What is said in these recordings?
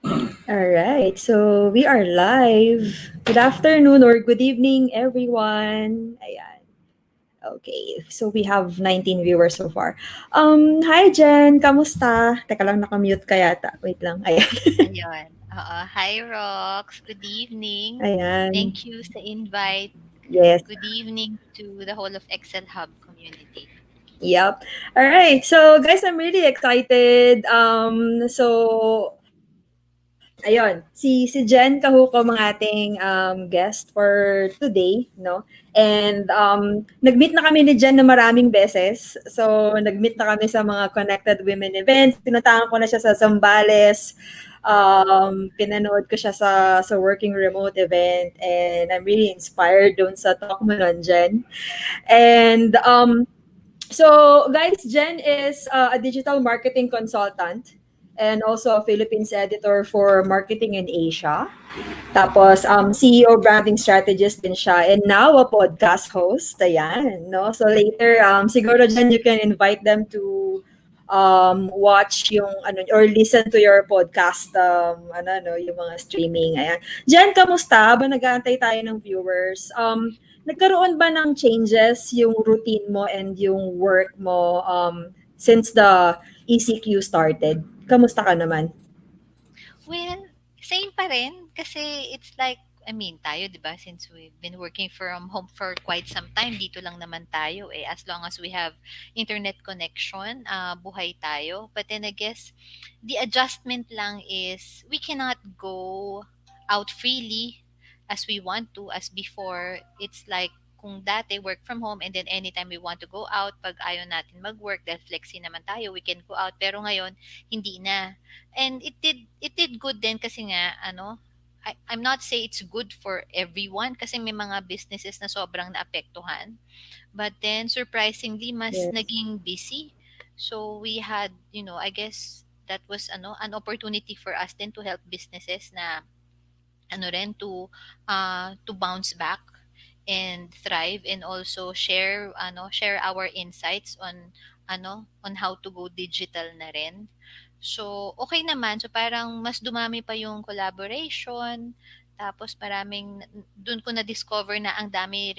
All right, so we are live. Good afternoon or good evening, everyone. Ayan. Okay, so we have 19 viewers so far. Hi Jen, kamusta? Teka lang, nakamute ka yata. Wait lang. Ayan. Ayun, oo. Hi, Rox. Good evening. Ayan. Thank you sa invite. Yes. Good evening to the whole of Excel Hub community. Yep. All right. So guys, I'm really excited. Ayun, si Jen Cajucom ang ating guest for today, no? And nag-meet na kami ni Jen na maraming beses. So nag-meet na kami sa mga Connected Women events. Pinuntahan ko na siya sa Zambales. Pinanood ko siya sa Working Remote event, and I'm really inspired doon sa talk mo nun, Jen. And so, guys, Jen is a digital marketing consultant and also a Philippines editor for Marketing in Asia. Tapos, CEO branding strategist din siya, and now a podcast host. Ayan, no? So later, siguro Jen, you can invite them to watch yung ano or listen to your podcast no yung mga streaming. Ayan. Jen, kamusta? Habang nag-aantay tayo ng viewers, nagkaroon ba ng changes yung routine mo and yung work mo since the ECQ started? Kamusta ka naman? Well, same pa rin kasi it's like, I mean, tayo, di ba, since we've been working from home for quite some time, dito lang naman tayo eh. As long as we have internet connection, buhay tayo. But then I guess, the adjustment lang is we cannot go out freely as we want to. As before, it's like kung dati work from home and then anytime we want to go out, pag ayaw natin mag-work dahil flexi naman tayo, we can go out. Pero ngayon, hindi na. And it did good din kasi nga ano, I'm not say it's good for everyone kasi may mga businesses na sobrang naapektuhan. But then surprisingly mas Yes. naging busy. So we had, I guess that was an opportunity for us then to help businesses na ano rin to bounce back and thrive and also share our insights on how to go digital na rin. So okay naman, so parang mas dumami pa yung collaboration, tapos maraming dun ko na discover na ang dami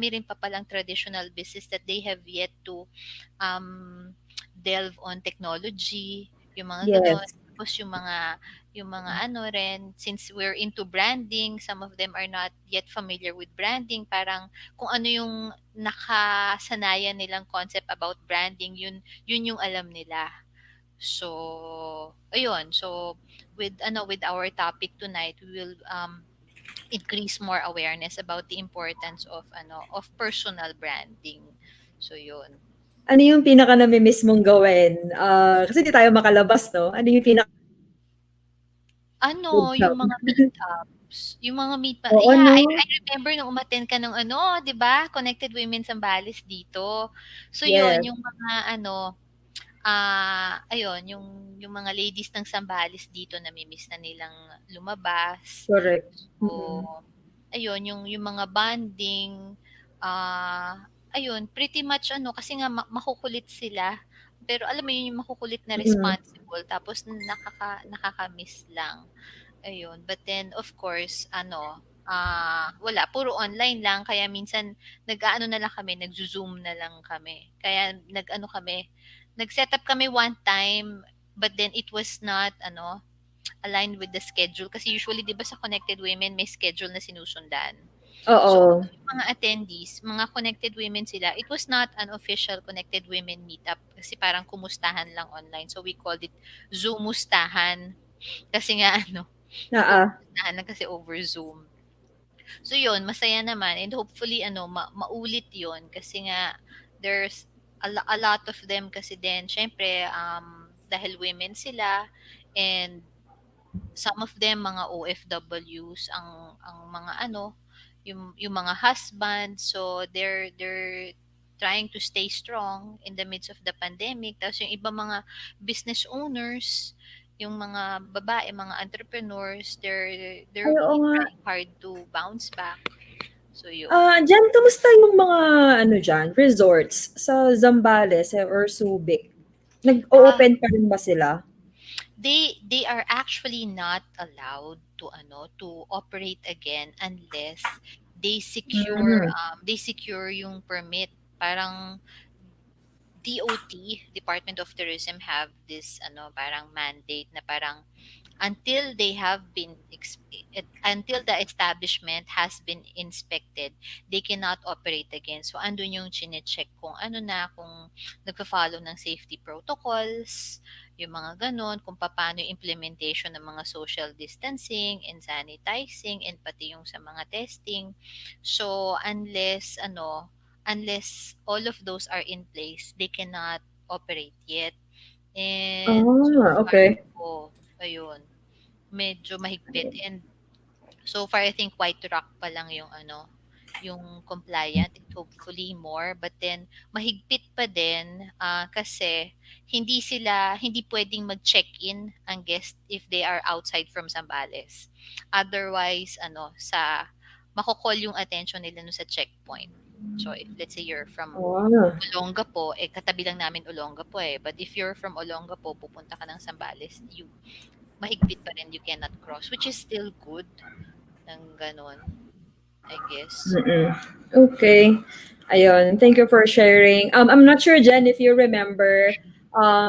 rin pa palang traditional business that they have yet to um, delve on technology, yung mga gano'n. Yes. Tapos yung mga ano rin, since we're into branding, some of them are not yet familiar with branding. Parang kung ano yung nakasanayan nilang concept about branding, yun yung alam nila. So, ayun. So, with our topic tonight, we will increase more awareness about the importance of personal branding. So, yun. Ano yung pinaka nami-miss mong gawin? Kasi di tayo makalabas, no? Ano yung pinaka good Ano, yung job? mga meetups, yung mga Oo, yeah, no? I remember nung umattend ka ng 'di ba, Connected Women Sambales dito. So yun, Yes, yung mga ayun, yung mga ladies ng Sambales dito namimiss na nilang lumabas. correct. So, ayun, yung mga bonding, ayun, pretty much kasi nga makukulit sila. Pero alam mo yun, yung makukulit na Mm. responsible tapos nakaka-miss lang. Ayun, but then of course wala puro online lang kaya minsan nag-aano na lang kami, nagzo-Zoom na lang kami. Kaya nag-ano kami, nag-set up kami one time but then it was not aligned with the schedule kasi usually 'di ba sa Connected Women may schedule na sinusundan. So Oo. yung mga attendees, mga Connected Women sila, it was not an official Connected Women meetup kasi parang kumustahan lang online. So we called it Zoomustahan kasi nga Oo. nagkukumustahan lang kasi over Zoom. So yun, masaya naman and hopefully maulit yun kasi nga there's a lot of them kasi din syempre dahil women sila and some of them mga OFWs ang mga yung mga husband, so they're trying to stay strong in the midst of the pandemic. Tapos yung iba mga business owners, yung mga babae, mga entrepreneurs, they're Ay, oo really nga. trying hard to bounce back. So yun. Diyan kamusta yung mga ano diyan, resorts sa Zambales or Subic? Ah, Nag-o-open pa rin ba sila? they are actually not allowed to to operate again unless Mm. they secure yung permit. Parang DOT, Department of Tourism, have this parang mandate na parang until they have been until the establishment has been inspected, they cannot operate again. So andun yung chine-check kung kung nagfa-follow ng safety protocols, yung mga ganon, kung paano yung implementation ng mga social distancing and sanitizing and pati yung sa mga testing. So unless all of those are in place, they cannot operate yet. And so Ah, far, okay. ayun, medyo mahigpit. And so far, I think White Rock pa lang yung yung compliant, and hopefully more. But then, mahigpit pa din kasi hindi pwedeng mag-check-in ang guest if they are outside from Zambales. Otherwise, makokol yung attention nila no sa checkpoint. So, if let's say you're from Ah. Olongapo, eh katabi lang namin Olongapo eh. But if you're from Olongapo, pupunta ka ng Zambales, mahigpit pa rin, you cannot cross, which is still good ng ganon, I guess. Mm. Okay. Ayun, thank you for sharing. I'm not sure, Jen, if you remember,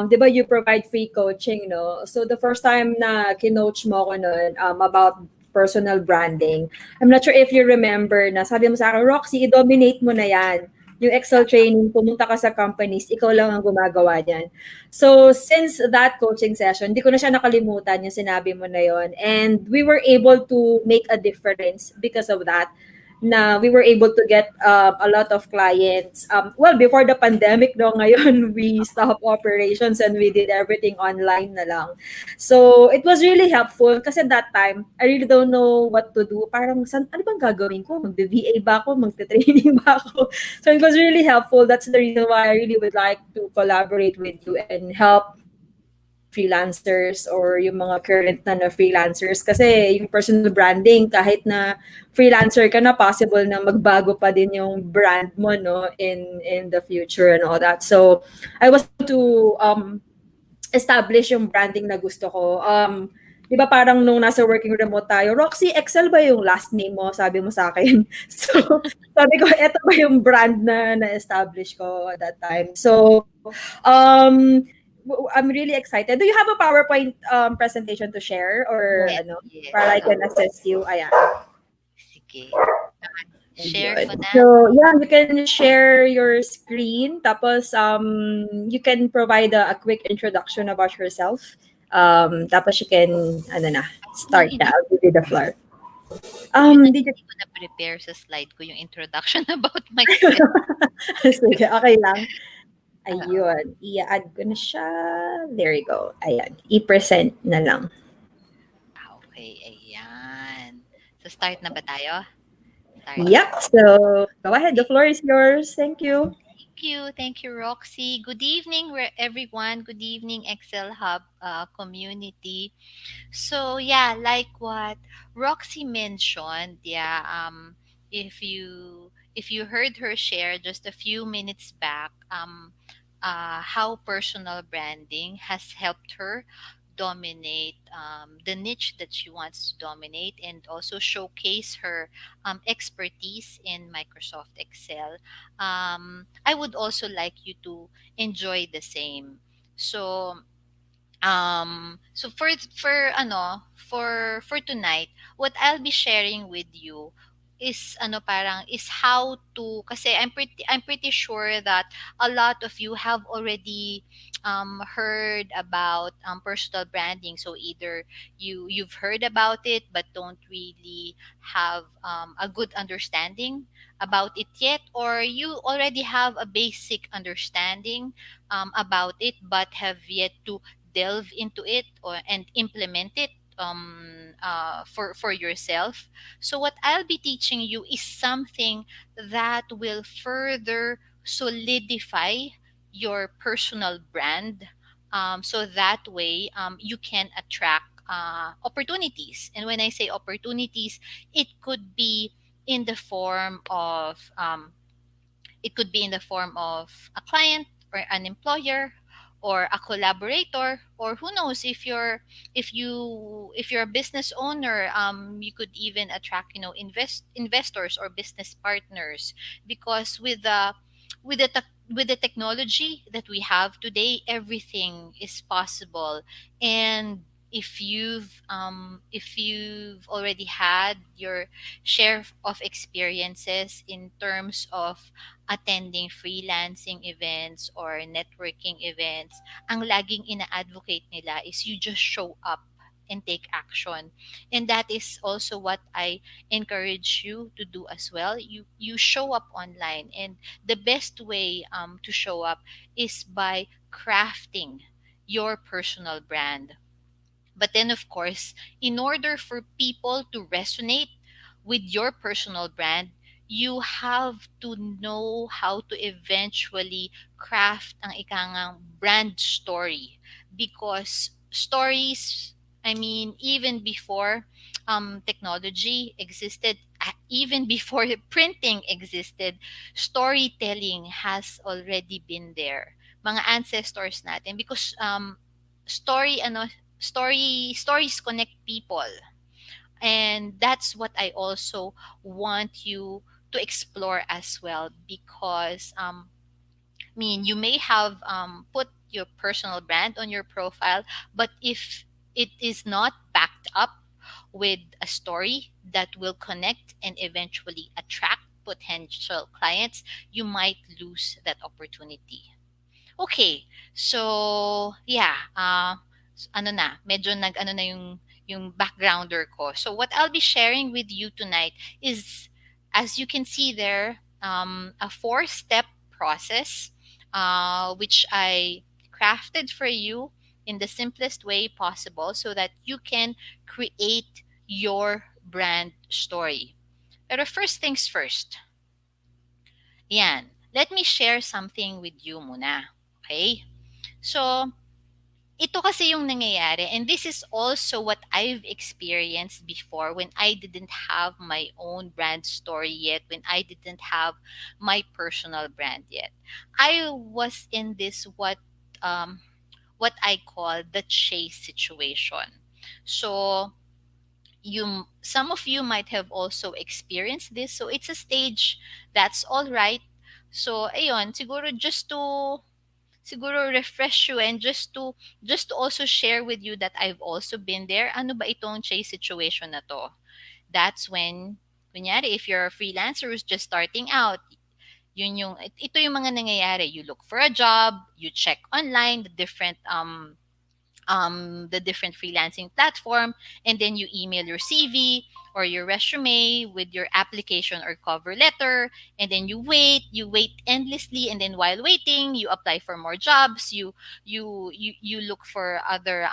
di ba you provide free coaching, no? So the first time na kinoach mo ko nun, about personal branding, I'm not sure if you remember na sabi mo sa akin, Roxy, i-dominate mo na yan. Yung Excel training, pumunta ka sa companies, ikaw lang ang gumagawa niyan. So since that coaching session, di ko na siya nakalimutan yung sinabi mo na yon. And we were able to make a difference because of that, na we were able to get a lot of clients. Well, before the pandemic, no, ngayon we stopped operations and we did everything online na lang. So it was really helpful kasi that time, I really don't know what to do. Parang, ano bang gagawin ko? Mag-VA ba ako? Mag-training ba ako? So it was really helpful. That's the reason why I really would like to collaborate with you and help other freelancers or yung mga current na freelancers kasi yung personal branding kahit na freelancer ka na possible na magbago pa din yung brand mo no in the future and all that. So I was able to establish yung branding na gusto ko. 'Di ba parang nung nasa working remote tayo, Roxy, Excel ba yung last name mo? Sabi mo sa akin. So, sabi ko, eto ba yung brand na na-establish ko at that time? So, I'm really excited. Do you have a PowerPoint presentation to share or Yes, ano? Para yes. I can assist you. Ayan. Sige. Share Ayun. ko na. So, yeah, you can share your screen. Tapos, you can provide a quick introduction about yourself. Tapos you can, ano na, start na. Hindi, I'll give you the floor. yun ang Did you... hindi ko na prepare sa slide ko yung introduction about myself. Sige, okay lang. Oo. Ayun. I-add ko na siya. There you go. Ayan. I-present na lang. Okay, ayan. So start na ba tayo? Start. Yep. So, go ahead. The floor is yours. Thank you. Thank you, Roxy. Good evening, everyone. Good evening, Excel Hub community. So yeah, like what Roxy mentioned, yeah, if you heard her share just a few minutes back, how personal branding has helped her dominate the niche that she wants to dominate and also showcase her expertise in Microsoft Excel. I would also like you to enjoy the same. So so for tonight, what I'll be sharing with you is is how to, kasi I'm pretty sure that a lot of you have already heard about personal branding. So either you've heard about it but don't really have a good understanding about it yet, or you already have a basic understanding about it but have yet to delve into it and implement it for yourself. So what I'll be teaching you is something that will further solidify your personal brand, so that way you can attract opportunities. And when I say opportunities, it could be in the form of a client or an employer, or a collaborator, or who knows, if you're a business owner, you could even attract, investors or business partners, because with the technology that we have today, everything is possible. And if you've already had your share of experiences in terms of attending freelancing events or networking events, ang laging ina-advocate nila is you just show up and take action. And that is also what I encourage you to do as well. You show up online, and the best way to show up is by crafting your personal brand. But then, of course, in order for people to resonate with your personal brand, you have to know how to eventually craft ang ikangang brand story. Because stories, I mean, even before technology existed, even before printing existed, storytelling has already been there. Mga ancestors natin, because story ano stories connect people, and that's what I also want you to explore as well. Because I mean, you may have put your personal brand on your profile, but if it is not backed up with a story that will connect and eventually attract potential clients, you might lose that opportunity. Okay. So, yeah, ano na, medyo nag-ano na yung backgrounder ko. So, what I'll be sharing with you tonight is, as you can see there, a four-step process, which I crafted for you in the simplest way possible so that you can create your brand story. Pero first things first, yan. Let me share something with you muna. Okay? So, ito kasi yung nangyayari, and this is also what I've experienced before when I didn't have my own brand story yet, when I didn't have my personal brand yet. I was in this what I call the chase situation. So, some of you might have also experienced this. So it's a stage, that's all right. So ayun, siguro refresh you, and just to also share with you that I've also been there. Ano ba itong chase situation na to? That's when, kunyari, if you're a freelancer who's just starting out, ito yung mga nangyayari. You look for a job, you check online the different freelancing platform, and then you email your CV or your resume with your application or cover letter, and then you wait endlessly, and then while waiting you apply for more jobs, you look for other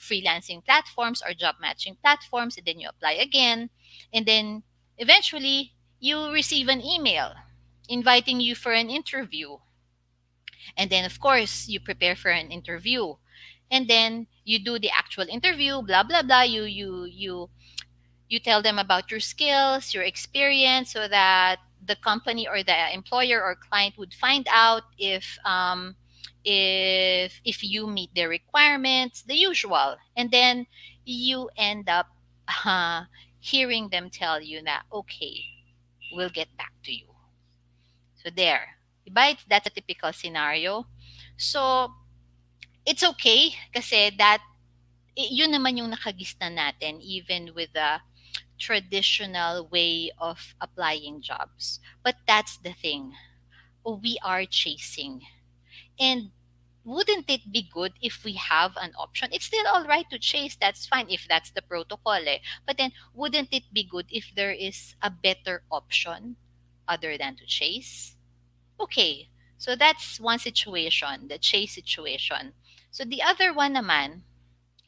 freelancing platforms or job matching platforms, and then you apply again, and then eventually you receive an email inviting you for an interview. And then, of course, you prepare for an interview. And then you do the actual interview, blah blah blah. You tell them about your skills, your experience, so that the company or the employer or client would find out if you meet their requirements, the usual. And then you end up uh, hearing them tell you that, okay, we'll get back to you. So there. Diba? That's a typical scenario. So, it's okay kasi yun naman yung nakagisnan natin even with the traditional way of applying jobs. But that's the thing. We are chasing. And wouldn't it be good if we have an option? It's still all right to chase. That's fine if that's the protocol. Eh. But then, wouldn't it be good if there is a better option other than to chase? Okay, so that's one situation, the chase situation. So the other one naman,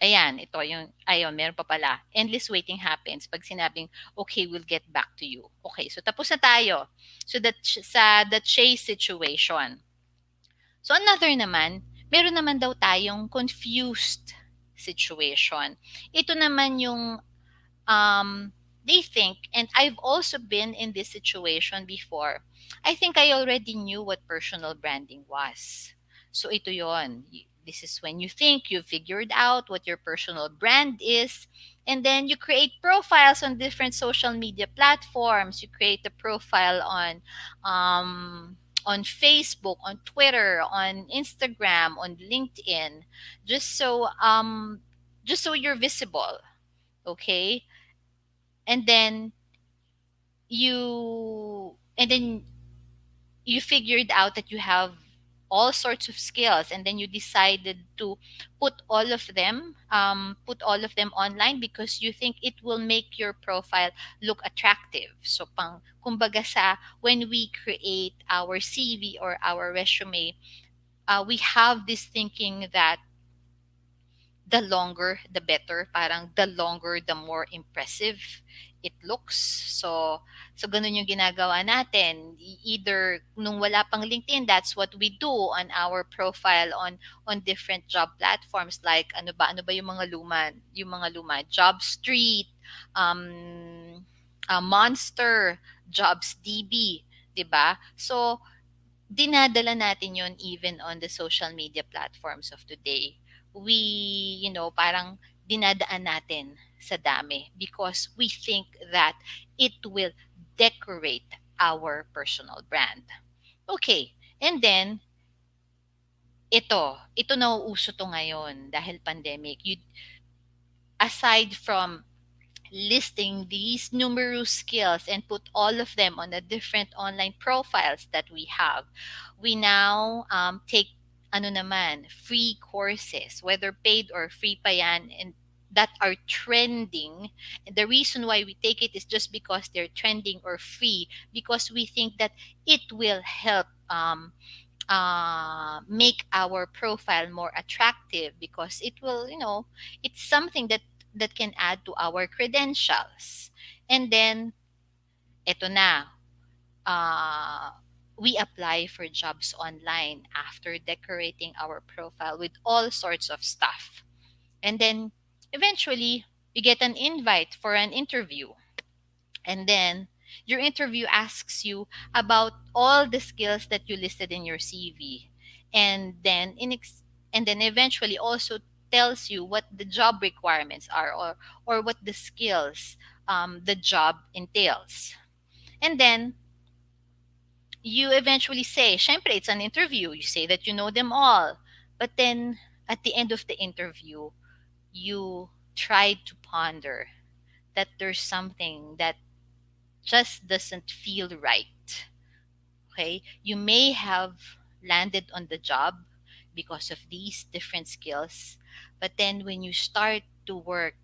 ayan, ito yung, ayun, meron pa pala. Endless waiting happens pag sinabing, okay, we'll get back to you. Okay, so tapos na tayo. So sa the chase situation. So another naman, meron naman daw tayong confused situation. Ito naman yung they think, and I've also been in this situation before, I think I already knew what personal branding was. So ito yon. This is when you think you've figured out what your personal brand is, and then you create profiles on different social media platforms. You create a profile on Facebook, on Twitter, on Instagram, on LinkedIn, just so just so you're visible, okay? And then and then you figured out that you have all sorts of skills, and then you decided to put all of them online because you think it will make your profile look attractive. So pang kumbaga sa when we create our CV or our resume, we have this thinking that the longer the better, parang the longer the more impressive it looks. So ganun yung ginagawa natin. Either nung wala pang LinkedIn, that's what we do on our profile on different job platforms, like ano ba yung mga luma, Job Street, um Monster, Jobs DB, 'di ba? So dinadala natin yon even on the social media platforms of today. We, parang dinadaan natin sa dami because we think that it will decorate our personal brand. Okay, and then ito nauuso to ngayon dahil pandemic. Aside from listing these numerous skills and put all of them on the different online profiles that we have, we now take free courses, whether paid or free pa yan, and that are trending. And the reason why we take it is just because they're trending or free, because we think that it will help make our profile more attractive, because it will, it's something that can add to our credentials. And then eto na, uh, we apply for jobs online after decorating our profile with all sorts of stuff. And then eventually we get an invite for an interview, and then your interview asks you about all the skills that you listed in your CV, and then eventually also tells you what the job requirements are, or what the skills the job entails. And then you eventually say, syempre it's an interview, you say that you know them all, but then at the end of the interview you try to ponder that there's something that just doesn't feel right. Okay? You may have landed on the job because of these different skills, but then when you start to work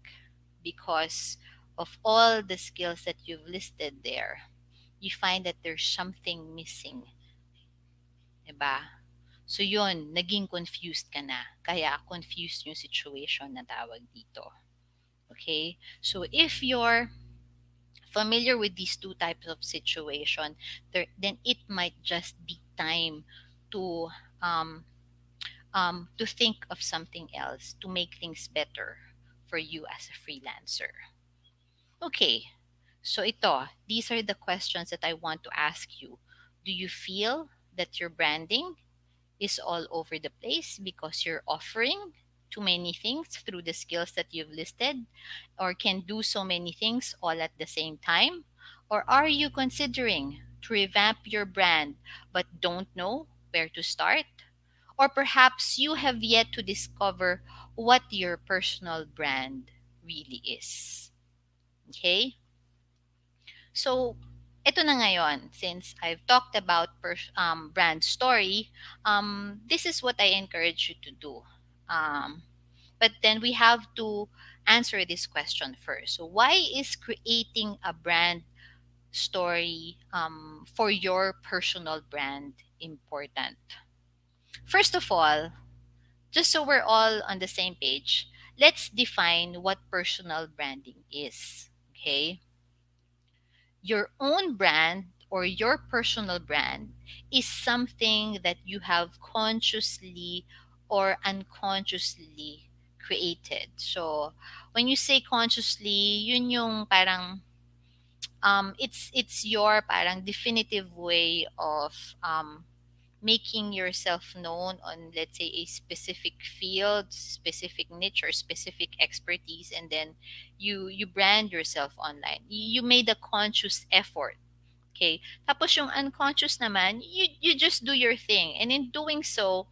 because of all the skills that you've listed there, you find that there's something missing. Diba? So yun, naging confused ka na. Kaya confused yung situation na tawag dito. Okay? So if you're familiar with these two types of situation, then it might just be time to um, to think of something else to make things better for you as a freelancer. Okay, so these are the questions that I want to ask you. Do you feel that your branding is all over the place because you're offering too many things through the skills that you've listed, or can do so many things all at the same time? Or are you considering to revamp your brand but don't know where to start? Or perhaps you have yet to discover what your personal brand really is. Okay? So, ito na ngayon, since I've talked about brand story, this is what I encourage you to do. But then we have to answer this question first. So, why is creating a brand story for your personal brand important? First of all, just so we're all on the same page, let's define what personal branding is. Okay? Your own brand or your personal brand is something that you have consciously or unconsciously created. So, when you say consciously, yun yung parang it's your parang definitive way of making yourself known on, let's say, a specific field, specific niche, or specific expertise, and then you brand yourself online. You made a conscious effort. Okay. Tapos yung unconscious naman, you just do your thing. And in doing so,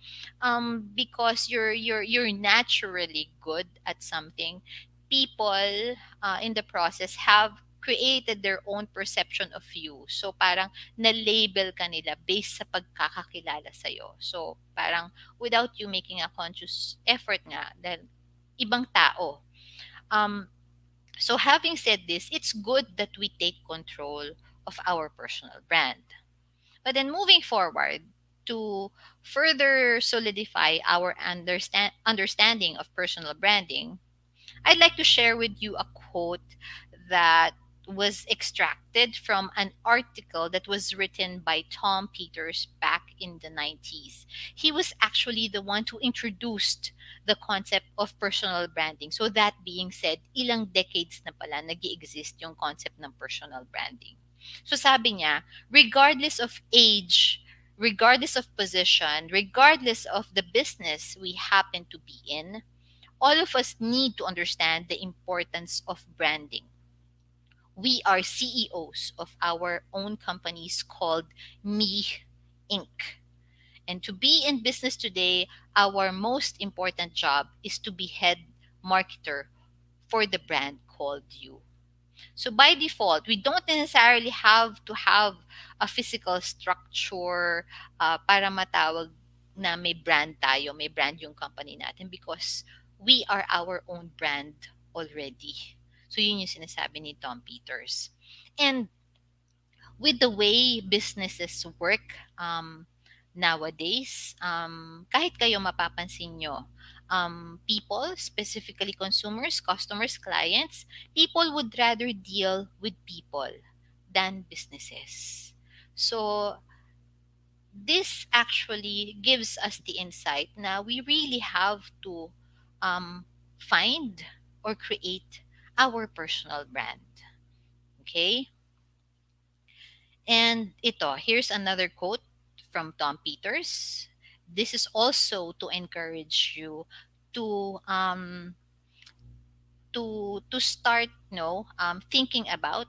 because you're naturally good at something, people in the process have created their own perception of you. So parang na-label ka nila based sa pagkakakilala sa'yo. So parang without you making a conscious effort nga, dahil ibang tao. Um, so having said this, it's good that we take control of our personal brand. But then moving forward, to further solidify our understanding of personal branding, I'd like to share with you a quote that was extracted from an article that was written by Tom Peters back in the 90s. He was actually the one who introduced the concept of personal branding. So that being said, ilang decades na pala nag-exist yung concept ng personal branding. So sabi niya, regardless of age, regardless of position, regardless of the business we happen to be in, all of us need to understand the importance of branding. We are CEOs of our own companies called Me Inc. And to be in business today, our most important job is to be head marketer for the brand called you. So by default, we don't necessarily have to have a physical structure para matawag na may brand tayo, may brand yung company natin because we are our own brand already. So yun yung sinasabi ni Tom Peters. And with the way businesses work nowadays, kahit kayo mapapansin nyo, people, specifically consumers, customers, clients, people would rather deal with people than businesses. So this actually gives us the insight now we really have to find or create our personal brand. Okay? And ito, here's another quote from Tom Peters. This is also to encourage you to start thinking about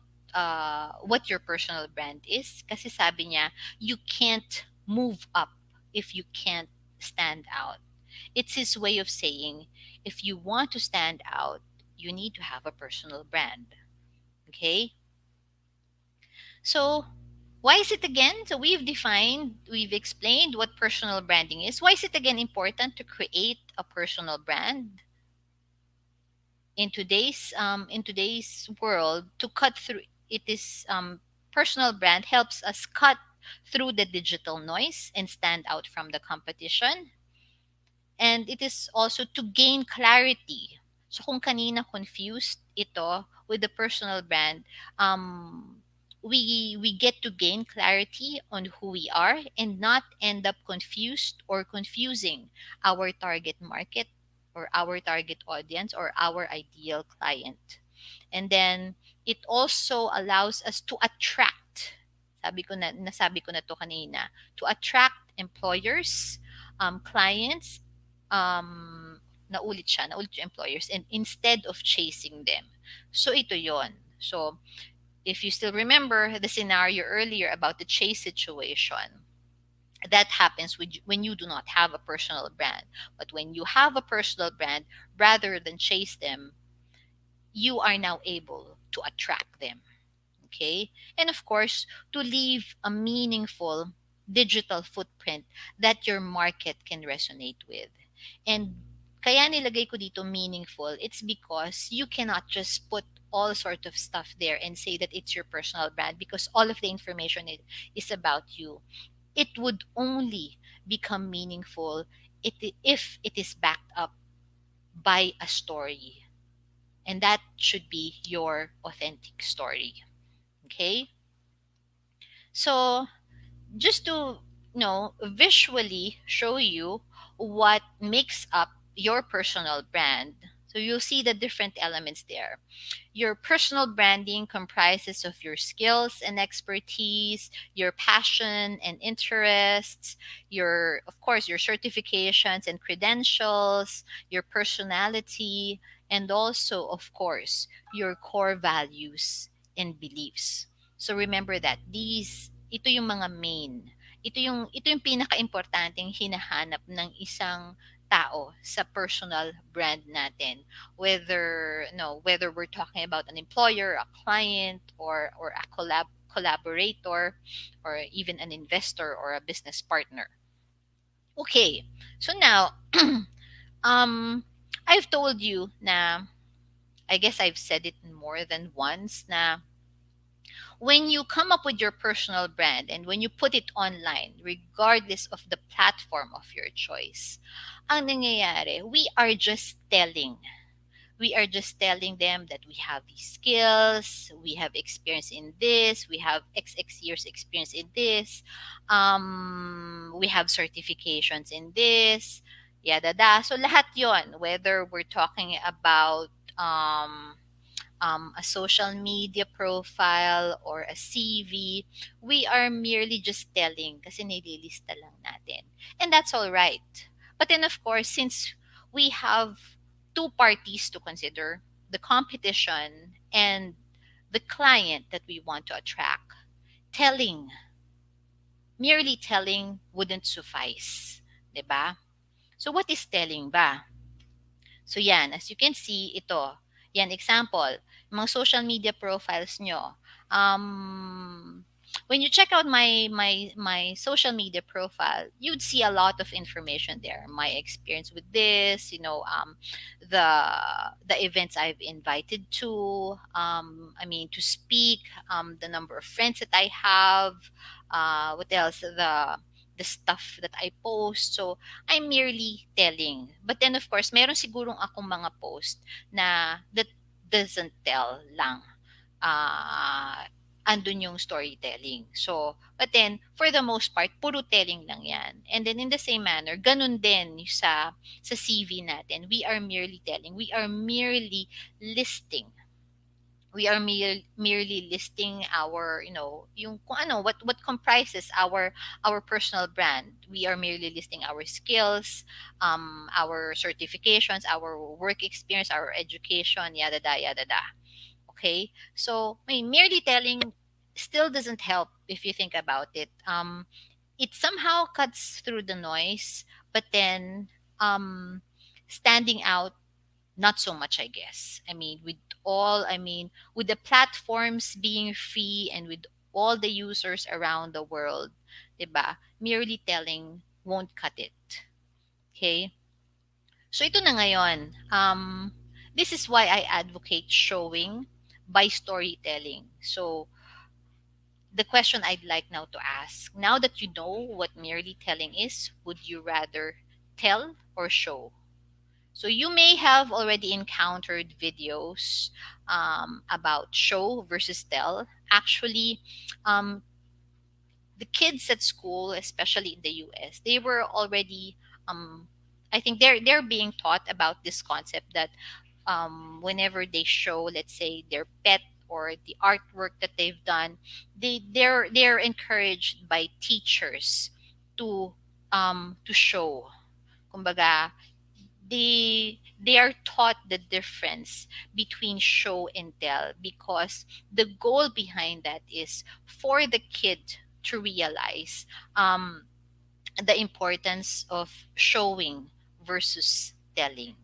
what your personal brand is. Kasi sabi niya, you can't move up if you can't stand out. It's his way of saying, if you want to stand out, you need to have a personal brand. Okay? So, why is it again? So, we've explained what personal branding is. Why is it again important to create a personal brand? In today's world, to cut through it is personal brand helps us cut through the digital noise and stand out from the competition, and it is also to gain clarity. So kung kanina confused ito with the personal brand, we get to gain clarity on who we are and not end up confused or confusing our target market or our target audience or our ideal client. And then it also allows us to attract, nasabi ko na to kanina, to attract employers, clients, naulit yung employers, and instead of chasing them. So ito yon. So if you still remember the scenario earlier about the chase situation, that happens when you do not have a personal brand. But when you have a personal brand, rather than chase them, you are now able to attract them. Okay? And of course, to leave a meaningful digital footprint that your market can resonate with. And kaya nilagay ko dito meaningful, it's because you cannot just put all sort of stuff there and say that it's your personal brand because all of the information is about you. It would only become meaningful if it is backed up by a story. And that should be your authentic story. Okay? So, just to visually show you what makes up your personal brand. So So you'll see the different elements there. Your personal branding comprises of your skills and expertise, your passion and interests, your, of course, your certifications and credentials, your personality, and also, of course, your core values and beliefs. So remember that ito yung mga main. Ito yung pinaka-importanteng hinahanap ng isang tao sa personal brand natin, whether we're talking about an employer, a client, or a collaborator, or even an investor or a business partner. Okay, so now um I've told you na, I guess I've said it more than once, na when you come up with your personal brand and when you put it online, regardless of the platform of your choice, ang nangyayari, we are just telling them that we have these skills, we have experience in this, we have XX years experience in this, we have certifications in this, yada da. So lahat yon, whether we're talking about a social media profile or a CV, we are merely just telling kasi nililista lang natin. And that's all right. But then, of course, since we have two parties to consider, the competition and the client that we want to attract, telling, merely telling wouldn't suffice. 'Di ba? So what is telling ba? So yan, as you can see, ito. Yan, example, mga social media profiles nyo. When you check out my social media profile, you'd see a lot of information there. My experience with this, the the events I've invited to, to speak, the number of friends that I have, what else, the stuff that I post. So I'm merely telling. But then of course, meron sigurong akong mga post na that doesn't tell lang. Uh, andun yung storytelling. So, but then, for the most part, puro telling lang yan. And then in the same manner, ganun din sa CV natin. We are merely telling. We are merely listing. We are merely listing our, yung kung ano, what comprises our personal brand. We are merely listing our skills, our certifications, our work experience, our education, yada da yada da. Okay, so I mean, merely telling still doesn't help if you think about it. It somehow cuts through the noise, but then um, standing out, not so much, I guess. With the platforms being free and with all the users around the world, 'di ba? Merely telling won't cut it. Okay? So ito na ngayon. This is why I advocate showing by storytelling. So the question I'd like now to ask, now that you know what merely telling is, would you rather tell or show? So you may have already encountered videos about show versus tell. Actually, um, the kids at school, especially in the US, they were already, um, I think they're being taught about this concept that whenever they show, let's say, their pet or the artwork that they've done, they're encouraged by teachers to show. Kumbaga, they are taught the difference between show and tell, because the goal behind that is for the kid to realize the importance of showing versus telling.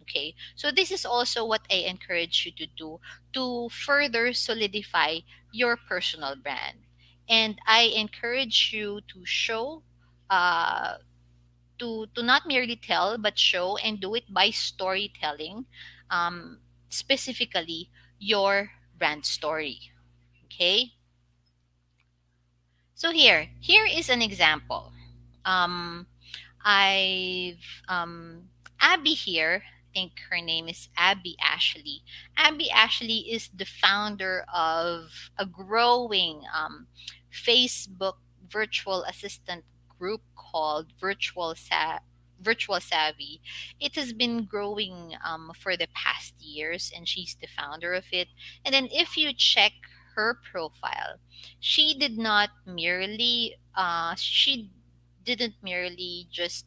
Okay, so this is also what I encourage you to do to further solidify your personal brand. And I encourage you to show, uh, to not merely tell but show, and do it by storytelling, um, specifically your brand story. Okay, so here is an example. um, I've Abby here, I think her name is Abby Ashley. Abby Ashley is the founder of a growing Facebook virtual assistant group called virtual savvy, it has been growing for the past years, and she's the founder of it. And then if you check her profile, she did not merely she didn't merely just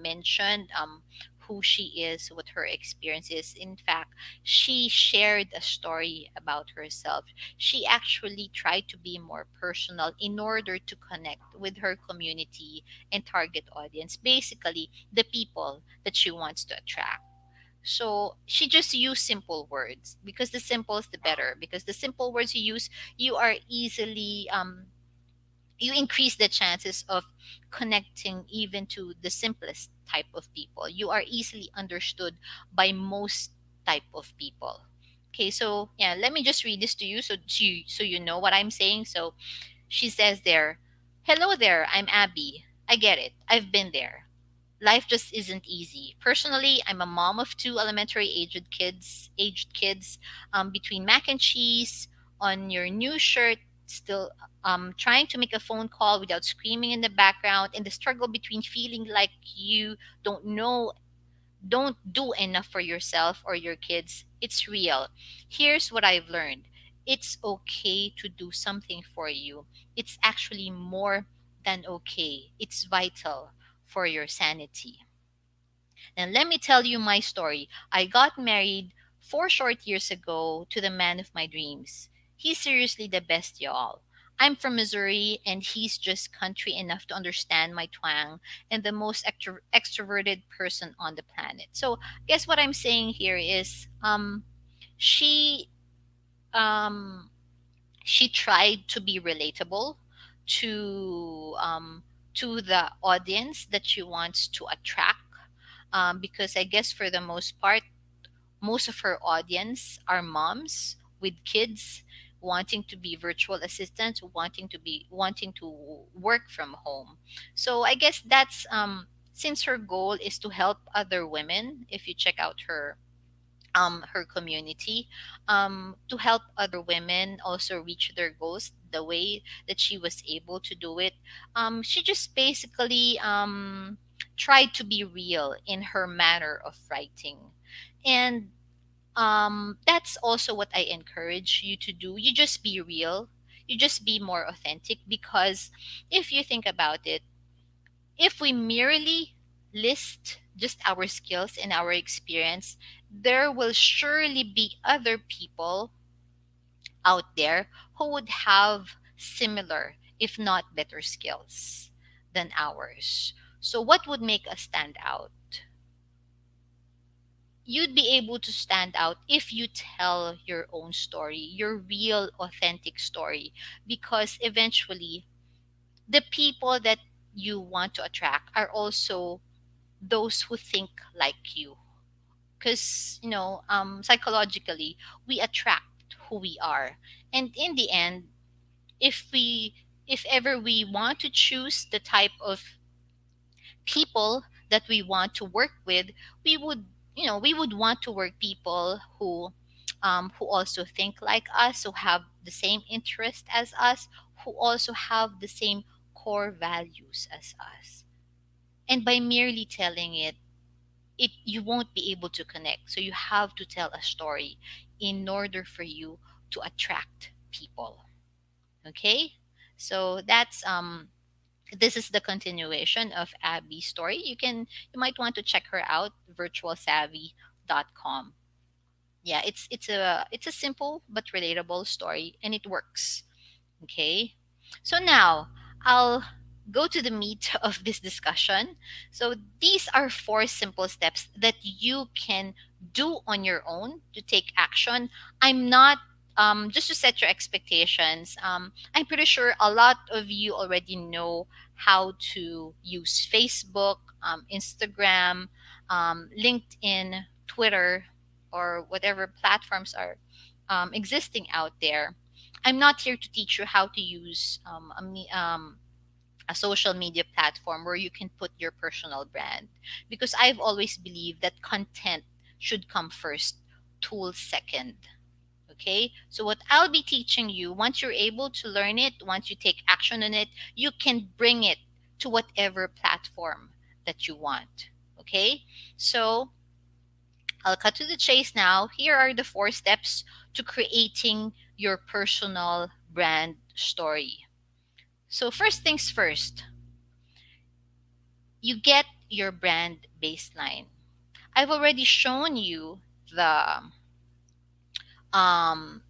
mention who she is, what her experience is. In fact, she shared a story about herself. She actually tried to be more personal in order to connect with her community and target audience, basically the people that she wants to attract. So she just used simple words, because the simple is the better, because the simple words you use, you are easily you increase the chances of connecting even to the simplest type of people. You are easily understood by most type of people. Okay, so yeah, let me just read this to you, so you know what I'm saying. So she says there, "Hello there, I'm Abby. I get it. I've been there. Life just isn't easy. Personally, I'm a mom of two elementary aged kids, between mac and cheese on your new shirt, still trying to make a phone call without screaming in the background, and the struggle between feeling like you don't do enough for yourself or your kids. It's real. Here's what I've learned. It's okay to do something for you. It's actually more than okay. It's vital for your sanity. And let me tell you my story. I got married 4 short years ago to the man of my dreams. He's seriously the best, y'all. I'm from Missouri, and he's just country enough to understand my twang, and the most extroverted person on the planet. So, guess what I'm saying here is, she um, she tried to be relatable to the audience that she wants to attract, because I guess for the most part, most of her audience are moms with kids wanting to be virtual assistants, wanting to work from home. So I guess that's since her goal is to help other women. If you check out her community, to help other women also reach their goals the way that she was able to do it. She just basically tried to be real in her manner of writing. And that's also what I encourage you to do. You just be real, you just be more authentic, because if you think about it, if we merely list just our skills and our experience, there will surely be other people out there who would have similar, if not better, skills than ours. So, what would make us stand out? You'd be able to stand out if you tell your own story, your real, authentic story, because eventually the people that you want to attract are also those who think like you, because psychologically we attract who we are. And in the end, if we if ever we want to choose the type of people that we want to work with, we would we would want to work people who also think like us, who have the same interest as us, who also have the same core values as us. And by merely telling it, you won't be able to connect. So you have to tell a story in order for you to attract people. Okay, so that's this is the continuation of Abby's story. You might want to check her out, virtualsavvy.com. Yeah, it's a simple but relatable story, and it works. Okay. So now I'll go to the meat of this discussion. So these are 4 simple steps that you can do on your own to take action. I'm not just to set your expectations. I'm pretty sure a lot of you already know how to use Facebook, Instagram, LinkedIn, Twitter, or whatever platforms are existing out there. I'm not here to teach you how to use a social media platform where you can put your personal brand, because I've always believed that content should come first, tools second. Okay, so what I'll be teaching you, once you're able to learn it, once you take action on it, you can bring it to whatever platform that you want. Okay, so I'll cut to the chase now. Here are the 4 steps to creating your personal brand story. So, first things first, you get your brand baseline. I've already shown you the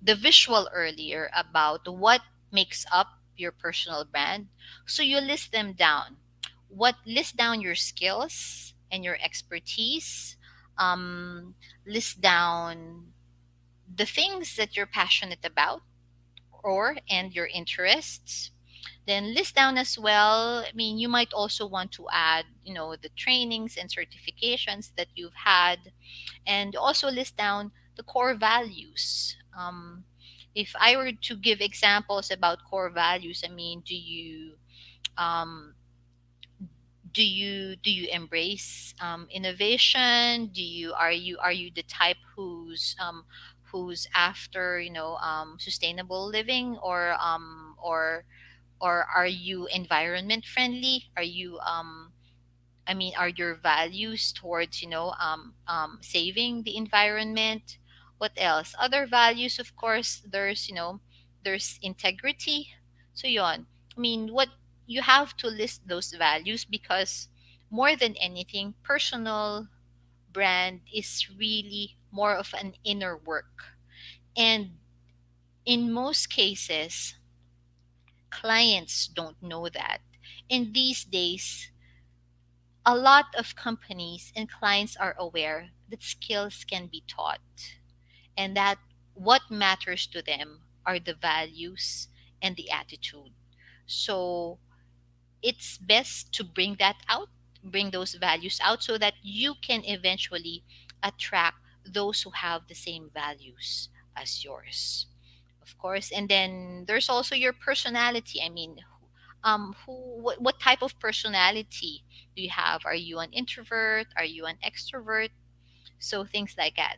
visual earlier about what makes up your personal brand. So you list them down. List down your skills and your expertise. Um, List down the things that you're passionate about or and your interests. Then list down as well. I mean, you might also want to add, the trainings and certifications that you've had, and also list down the core values. If I were to give examples about core values, I mean, um, do you embrace innovation? Are you the type who's after sustainable living, or are you environment friendly? Are your values towards, saving the environment? What else? Other values, of course, there's integrity. So yon. What you have to list those values, because more than anything, personal brand is really more of an inner work. And in most cases, clients don't know that. And these days, a lot of companies and clients are aware that skills can be taught, and that what matters to them are the values and the attitude. So it's best to bring those values out, so that you can eventually attract those who have the same values as yours, of course. And then there's also your personality. What type of personality do you have? Are you an introvert? Are you an extrovert? So things like that.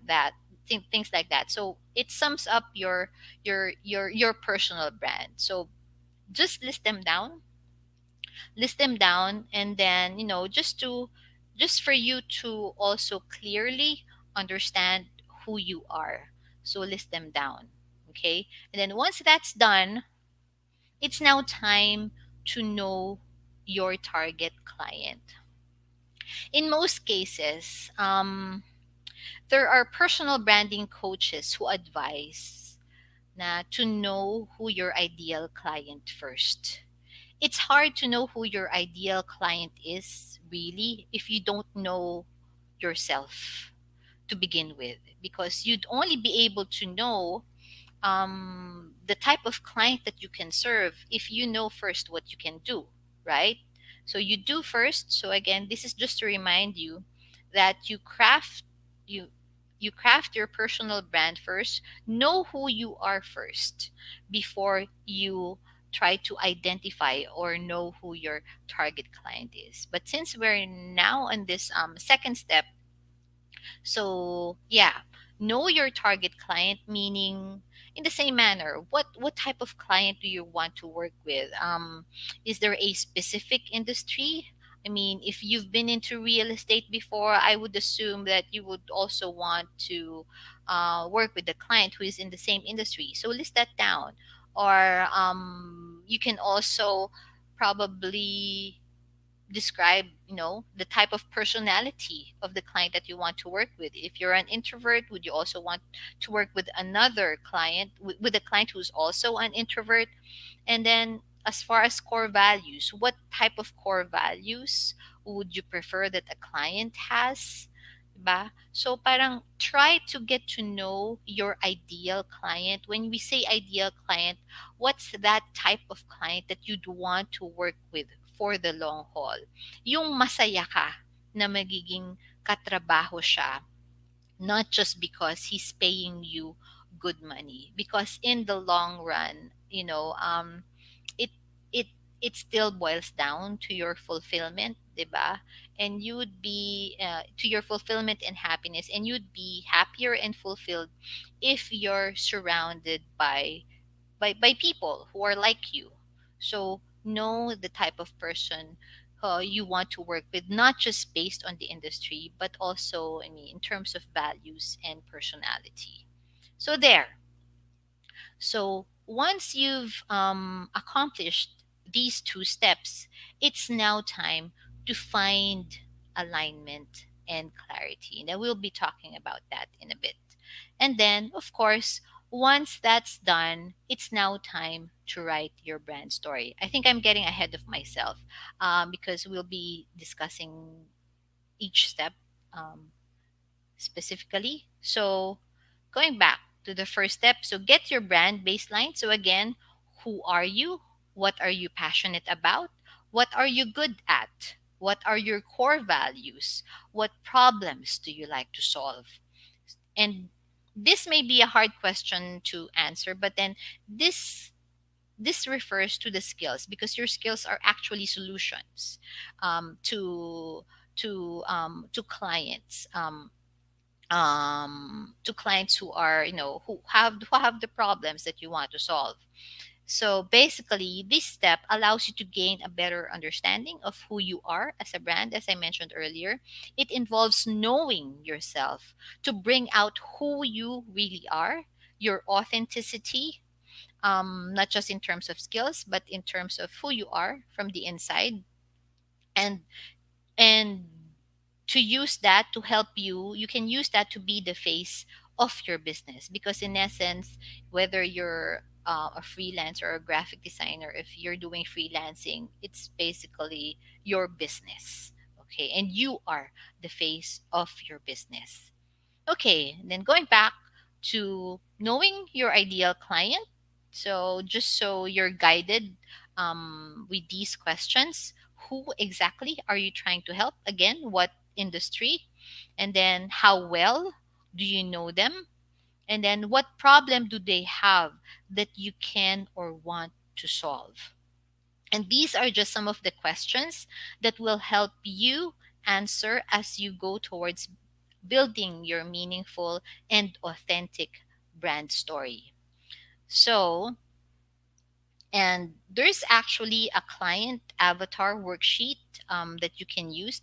So it sums up your personal brand. So just list them down, and then, just for you to also clearly understand who you are. So list them down. Okay, and then once that's done, it's now time to know your target client. In most cases, there are personal branding coaches who advise to know who your ideal client first. It's hard to know who your ideal client is, really, if you don't know yourself to begin with, because you'd only be able to know the type of client that you can serve if you know first what you can do, right? So you do first. So again, this is just to remind you that you you craft your personal brand first. Know who you are first before you try to identify or know who your target client is. But since we're now on this second step, so yeah, know your target client, meaning in the same manner, what type of client do you want to work with? Is there a specific industry? I mean, if you've been into real estate before, I would assume that you would also want to work with a client who is in the same industry. So list that down. Or you can also probably describe, the type of personality of the client that you want to work with. If you're an introvert, would you also want to work with another client, with a client who's also an introvert? And then, as far as core values, what type of core values would you prefer that a client has? Ba? So parang try to get to know your ideal client. When we say ideal client, what's that type of client that you'd want to work with for the long haul? Yung masaya ka na magiging katrabaho siya, not just because he's paying you good money, because in the long run, it it it still boils down to your fulfillment, 'di ba? And you would be to your fulfillment and happiness, and you'd be happier and fulfilled if you're surrounded by people who are like you. So know the type of person you want to work with, not just based on the industry, but also, I mean, in terms of values and personality. So there. So once you've accomplished these two steps, it's now time to find alignment and clarity. And we'll be talking about that in a bit. And then, of course, once that's done, it's now time to write your brand story. I think I'm getting ahead of myself because we'll be discussing each step um, specifically. So, going back to the first step, so get your brand baseline. So, again, who are you? What are you passionate about? What are you good at? What are your core values? What problems do you like to solve? And this may be a hard question to answer, but then this this refers to the skills, because your skills are actually solutions to to clients, to clients who are, you know, who have the problems that you want to solve. So basically, this step allows you to gain a better understanding of who you are as a brand. As I mentioned earlier, it involves knowing yourself to bring out who you really are, your authenticity, not just in terms of skills, but in terms of who you are from the inside. And and to use that to help you, you can use that to be the face of your business, because in essence, whether you're a freelancer or a graphic designer, if you're doing freelancing, it's basically your business. Okay, and you are the face of your business. Okay, then going back to knowing your ideal client. So, just so you're guided with these questions: who exactly are you trying to help? Again, what industry? And then, how well do you know them? And then, what problem do they have that you can or want to solve? And these are just some of the questions that will help you answer as you go towards building your meaningful and authentic brand story. So, and there's actually a client avatar worksheet that you can use.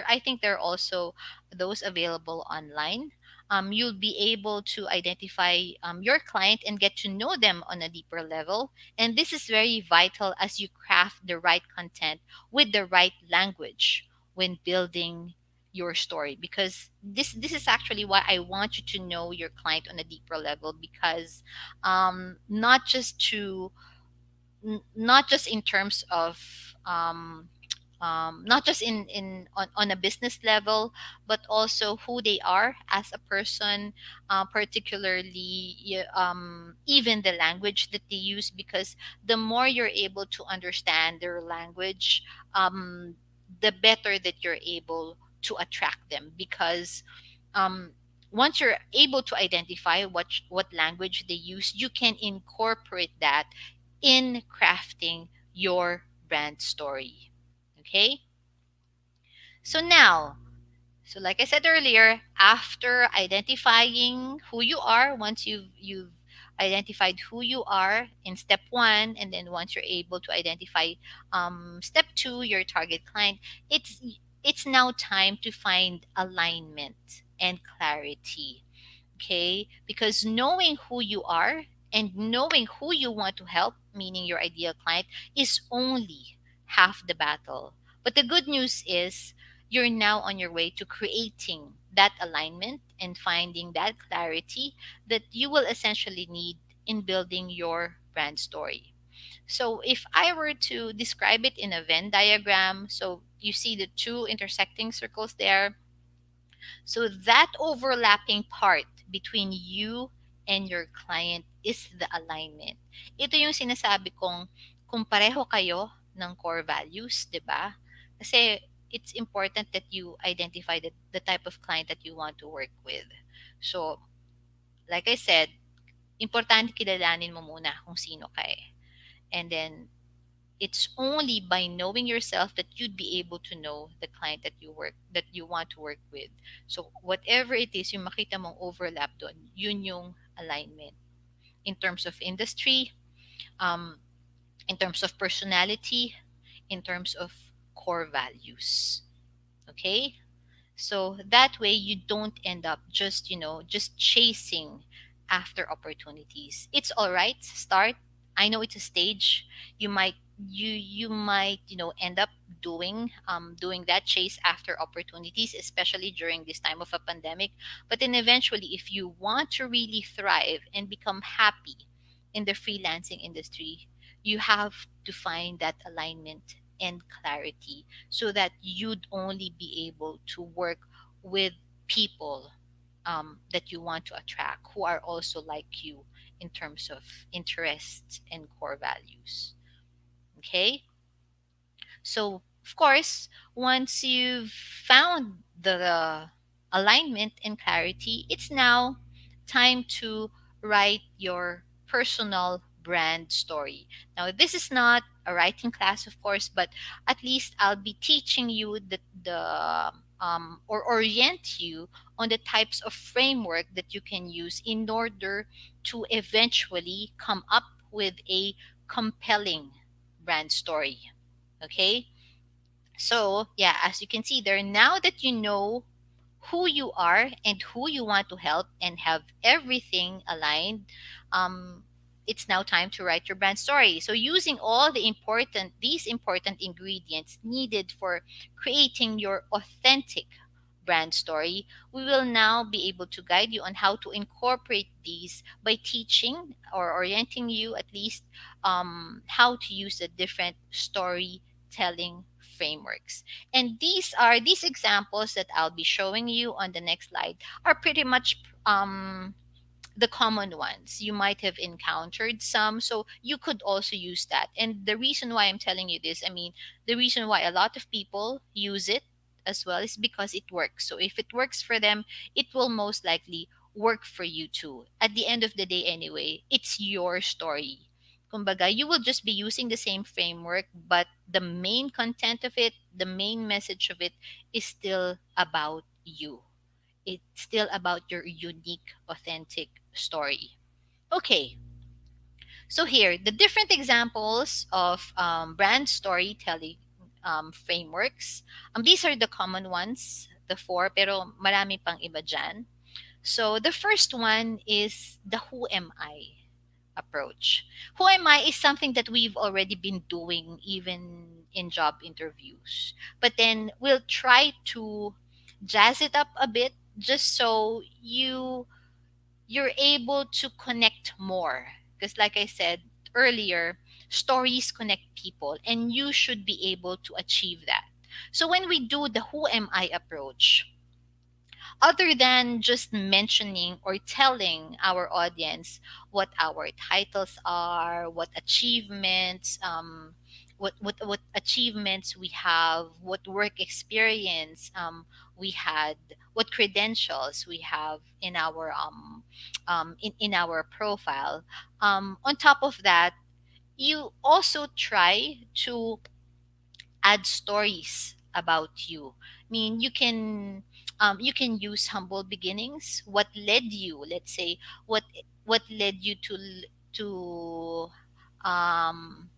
I think there are also those available online. You'll be able to identify your client and get to know them on a deeper level, and this is very vital as you craft the right content with the right language when building your story, because this is actually why I want you to know your client on a deeper level, because not just to not just in terms of not just in on a business level, but also who they are as a person, particularly even the language that they use, because the more you're able to understand their language, the better that you're able to attract them, because um, once you're able to identify what language they use, you can incorporate that in crafting your brand story. Okay? So now, so like I said earlier, after identifying who you are, once you've identified who you are in step 1, and then once you're able to identify step 2, your target client, it's it's now time to find alignment and clarity. Okay, because knowing who you are and knowing who you want to help, meaning your ideal client, is only half the battle. But the good news is you're now on your way to creating that alignment and finding that clarity that you will essentially need in building your brand story. So if I were to describe it in a Venn diagram, so you see the two intersecting circles there, so that overlapping part between you and your client is the alignment. Ito yung sinasabi kong kung pareho kayo ng core values, 'di ba? Kasi it's important that you identify the type of client that you want to work with. So, like I said, importante kilalanin mo muna kung sino ka eh. And then it's only by knowing yourself that you'd be able to know the client that you want to work with. So whatever it is yung makita mong overlap doon, yun yung alignment in terms of industry, um, in terms of personality, in terms of core values. Okay? So that way you don't end up just, just chasing after opportunities. It's all right. Start. I know it's a stage. You might you might end up doing that chase after opportunities, especially during this time of a pandemic. But then eventually, if you want to really thrive and become happy in the freelancing industry, you have to find that alignment and clarity, so that you'd only be able to work with people that you want to attract, who are also like you in terms of interests and core values. Okay? So, of course, once you've found the alignment and clarity, it's now time to write your personal brand story. Now, this is not a writing class, of course, but at least I'll be teaching you or orient you on the types of framework that you can use in order to eventually come up with a compelling brand story. Okay? So, yeah, as you can see there, now that you know who you are and who you want to help and have everything aligned, um, it's now time to write your brand story. So, using all these important ingredients needed for creating your authentic brand story, we will now be able to guide you on how to incorporate these by teaching or orienting you at least how to use the different storytelling frameworks. And these examples that I'll be showing you on the next slide are pretty much the common ones. You might have encountered some, so you could also use that. And the reason why I'm telling you this, I mean, the reason why a lot of people use it as well is because it works. So if it works for them, it will most likely work for you too. At the end of the day, anyway, it's your story. Kumbaga, you will just be using the same framework, but the main content of it, the main message of it is still about you. It's still about your unique, authentic story. Okay, so here, the different examples of brand storytelling frameworks. These are the common ones, the four, pero marami pang iba dyan. So the first one is the who am I approach. Who am I is something that we've already been doing even in job interviews. But then we'll try to jazz it up a bit just so you're able to connect more. Because like I said earlier, stories connect people and you should be able to achieve that. So when we do the who am I approach, other than just mentioning or telling our audience what our titles are, what achievements, what achievements we have, what work experience we had, what credentials we have in our in our profile. On top of that, you also try to add stories about you. I mean, you can use humble beginnings. What led you? Let's say what led you to um,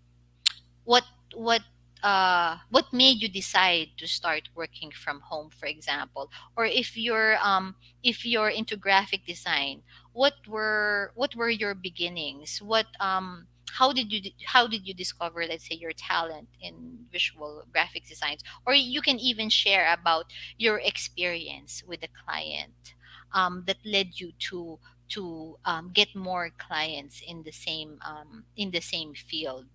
what what what made you decide to start working from home, for example? Or if you're into graphic design, what were your beginnings? What how did you discover, let's say, your talent in visual graphic designs? Or you can even share about your experience with the client that led you to get more clients in the same field.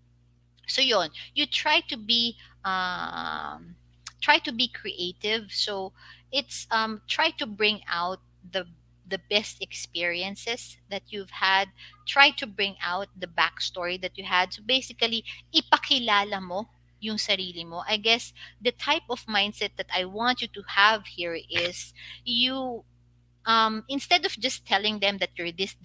So yon, you try to be creative. So it's try to bring out the best experiences that you've had. Try to bring out the backstory that you had. So basically, ipakilala mo yung sarili mo. I guess the type of mindset that I want you to have here is, you instead of just telling them that you're this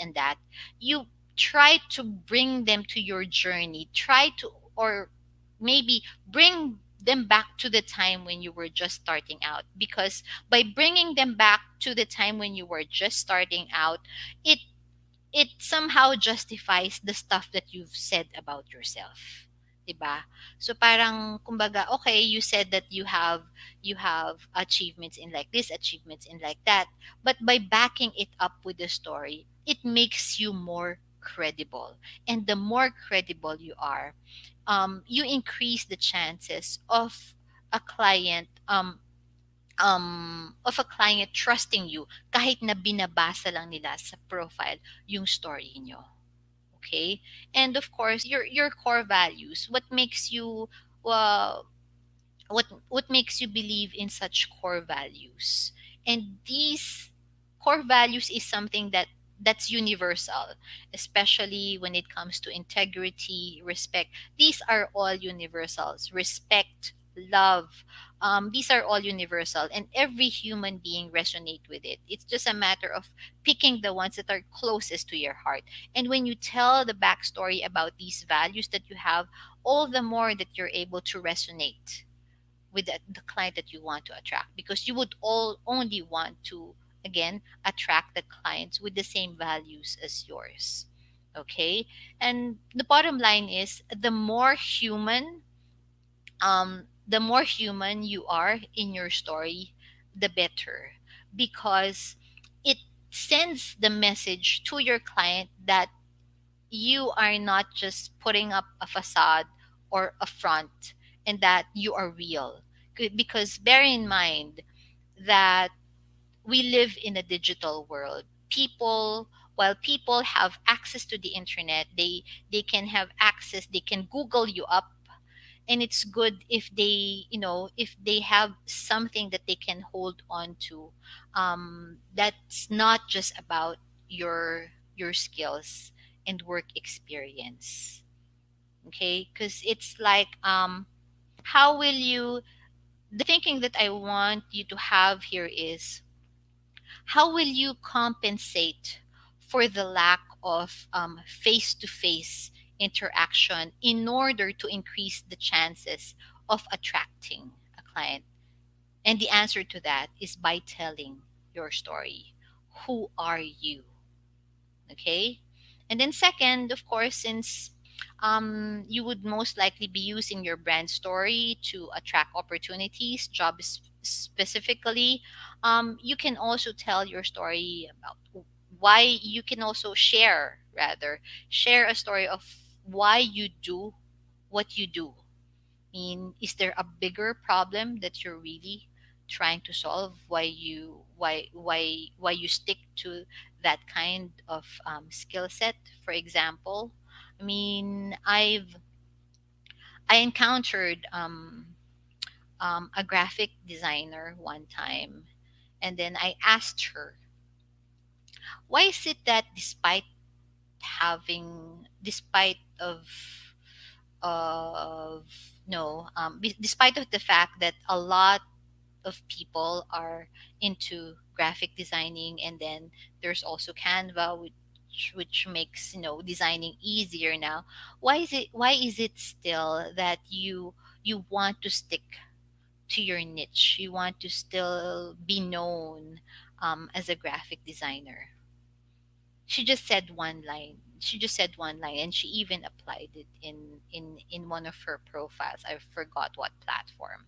and that, you try to bring them to your journey. Try to, or maybe bring them back to the time when you were just starting out. Because by bringing them back to the time when you were just starting out, it it somehow justifies the stuff that you've said about yourself. 'Diba? So parang kumbaga, okay, you said that you have achievements in like this, achievements in like that, but by backing it up with the story, it makes you more credible. And the more credible you are, you increase the chances a client of a client trusting you kahit na binabasa lang nila sa profile yung story nyo. Okay? And of course, your core values, uh, what makes you believe in such core values. And these core values is something that's universal, especially when it comes to integrity, respect. These are all universals. Respect, love, these are all universal, and every human being resonate with it. It's just a matter of picking the ones that are closest to your heart. And when you tell the backstory about these values that you have, all the more that you're able to resonate with the client that you want to attract, because you would all only want to, again, attract the clients with the same values as yours. Okay? And the bottom line is, the more human you are in your story, the better, because it sends the message to your client that you are not just putting up a facade or a front, and that you are real. Because bear in mind that we live in a digital world. While people have access to the internet, they can have access, they can Google you up, and it's good if they have something that they can hold on to, that's not just about your skills and work experience. Okay, because it's like, how will you the thinking that I want you to have here is, how will you compensate for the lack of face-to-face interaction in order to increase the chances of attracting a client? And the answer to that is by telling your story. Who are you? Okay. And then second, of course, since you would most likely be using your brand story to attract opportunities, jobs specifically, you can also tell your story about why. You can also share a story of why you do what you do. Mean, is there a bigger problem that you're really trying to solve? Why you stick to that kind of skill set? For example, I mean, I encountered a graphic designer one time, and then I asked her, why is it that despite of no despite of the fact that a lot of people are into graphic designing, and then there's also Canva, which makes designing easier now, why is it still that you want to stick to your niche, you want to still be known as a graphic designer? She just said one line, and she even applied it in one of her profiles. I forgot what platform.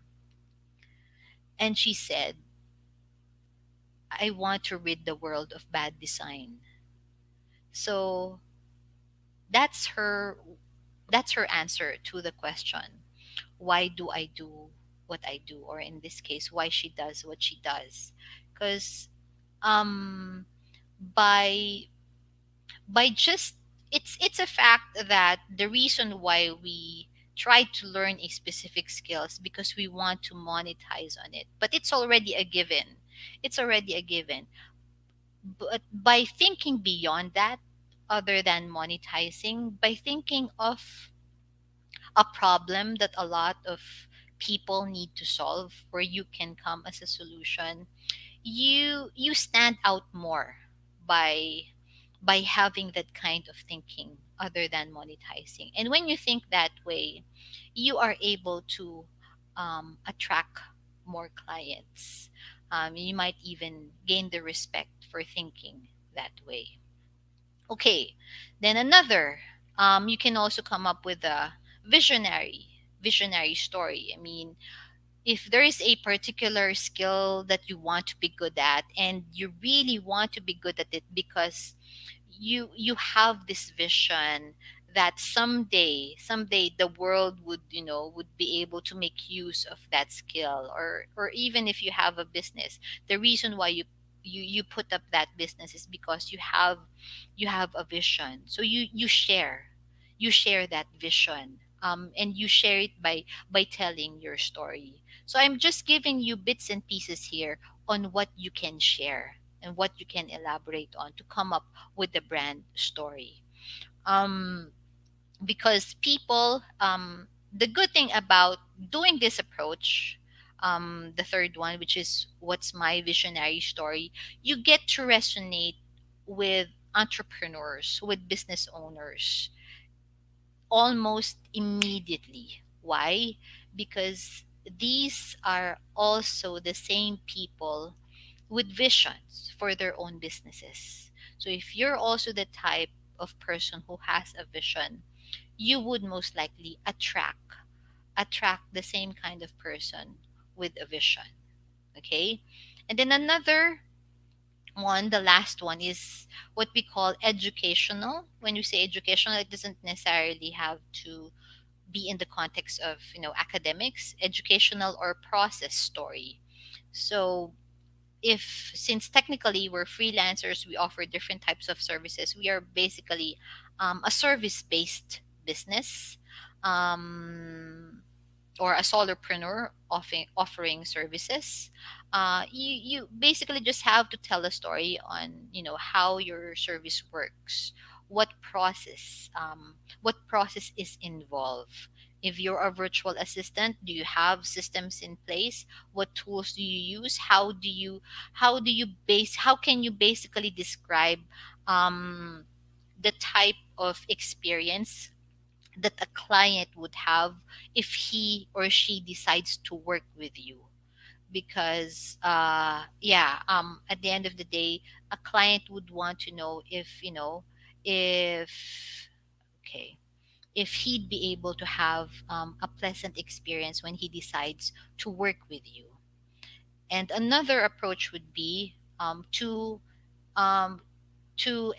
And she said, I want to rid the world of bad design. So that's her that's her answer to the question, why do I do what I do, or in this case, why she does what she does. Because um by just it's a fact that the reason why we try to learn a specific skills because we want to monetize on it, but it's already a given. But by thinking beyond that, other than monetizing, by thinking of a problem that a lot of people need to solve, where you can come as a solution, you stand out more by having that kind of thinking other than monetizing. And when you think that way, you are able to attract more clients. You might even gain the respect for thinking that way. Okay, then another. You can also come up with a visionary visionary story. I mean, if there is a particular skill that you want to be good at, and you really want to be good at it because you have this vision that someday the world would, would be able to make use of that skill, or even if you have a business, the reason why you put up that business is because you have a vision. So you share that vision, and you share it by telling your story. So I'm just giving you bits and pieces here on what you can share and what you can elaborate on to come up with the brand story. Um, because people, the good thing about doing this approach, the third one, which is what's my visionary story, you get to resonate with entrepreneurs, with business owners almost immediately. Why? Because these are also the same people with visions for their own businesses. So if you're also the type of person who has a vision, you would most likely attract the same kind of person with a vision. Okay? And then another one, the last one, is what we call educational. When you say educational, it doesn't necessarily have to be in the context of, academics, educational or process story. So if, since technically we're freelancers, we offer different types of services. We are basically a service based business, um, or a solopreneur offering services. You basically just have to tell a story on, how your service works, what process is involved. If you're a virtual assistant, do you have systems in place? What tools do you use? How can you basically describe um, the type of experience that a client would have if he or she decides to work with you? Because yeah, at the end of the day, a client would want to know if, if okay, if he'd be able to have a pleasant experience when he decides to work with you. And another approach would be um, to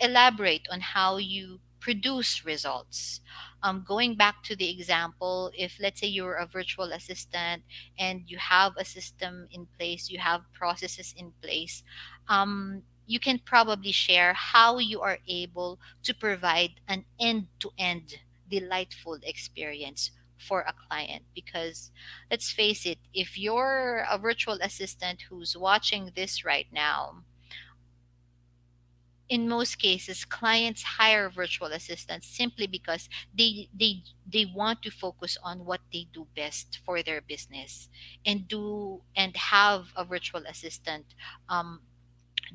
elaborate on how you produce results. Going back to the example, if let's say you're a virtual assistant and you have a system in place, you have processes in place, you can probably share how you are able to provide an end to end delightful experience for a client. Because let's face it, if you're a virtual assistant who's watching this right now, in most cases clients hire virtual assistants simply because they want to focus on what they do best for their business, and have a virtual assistant um,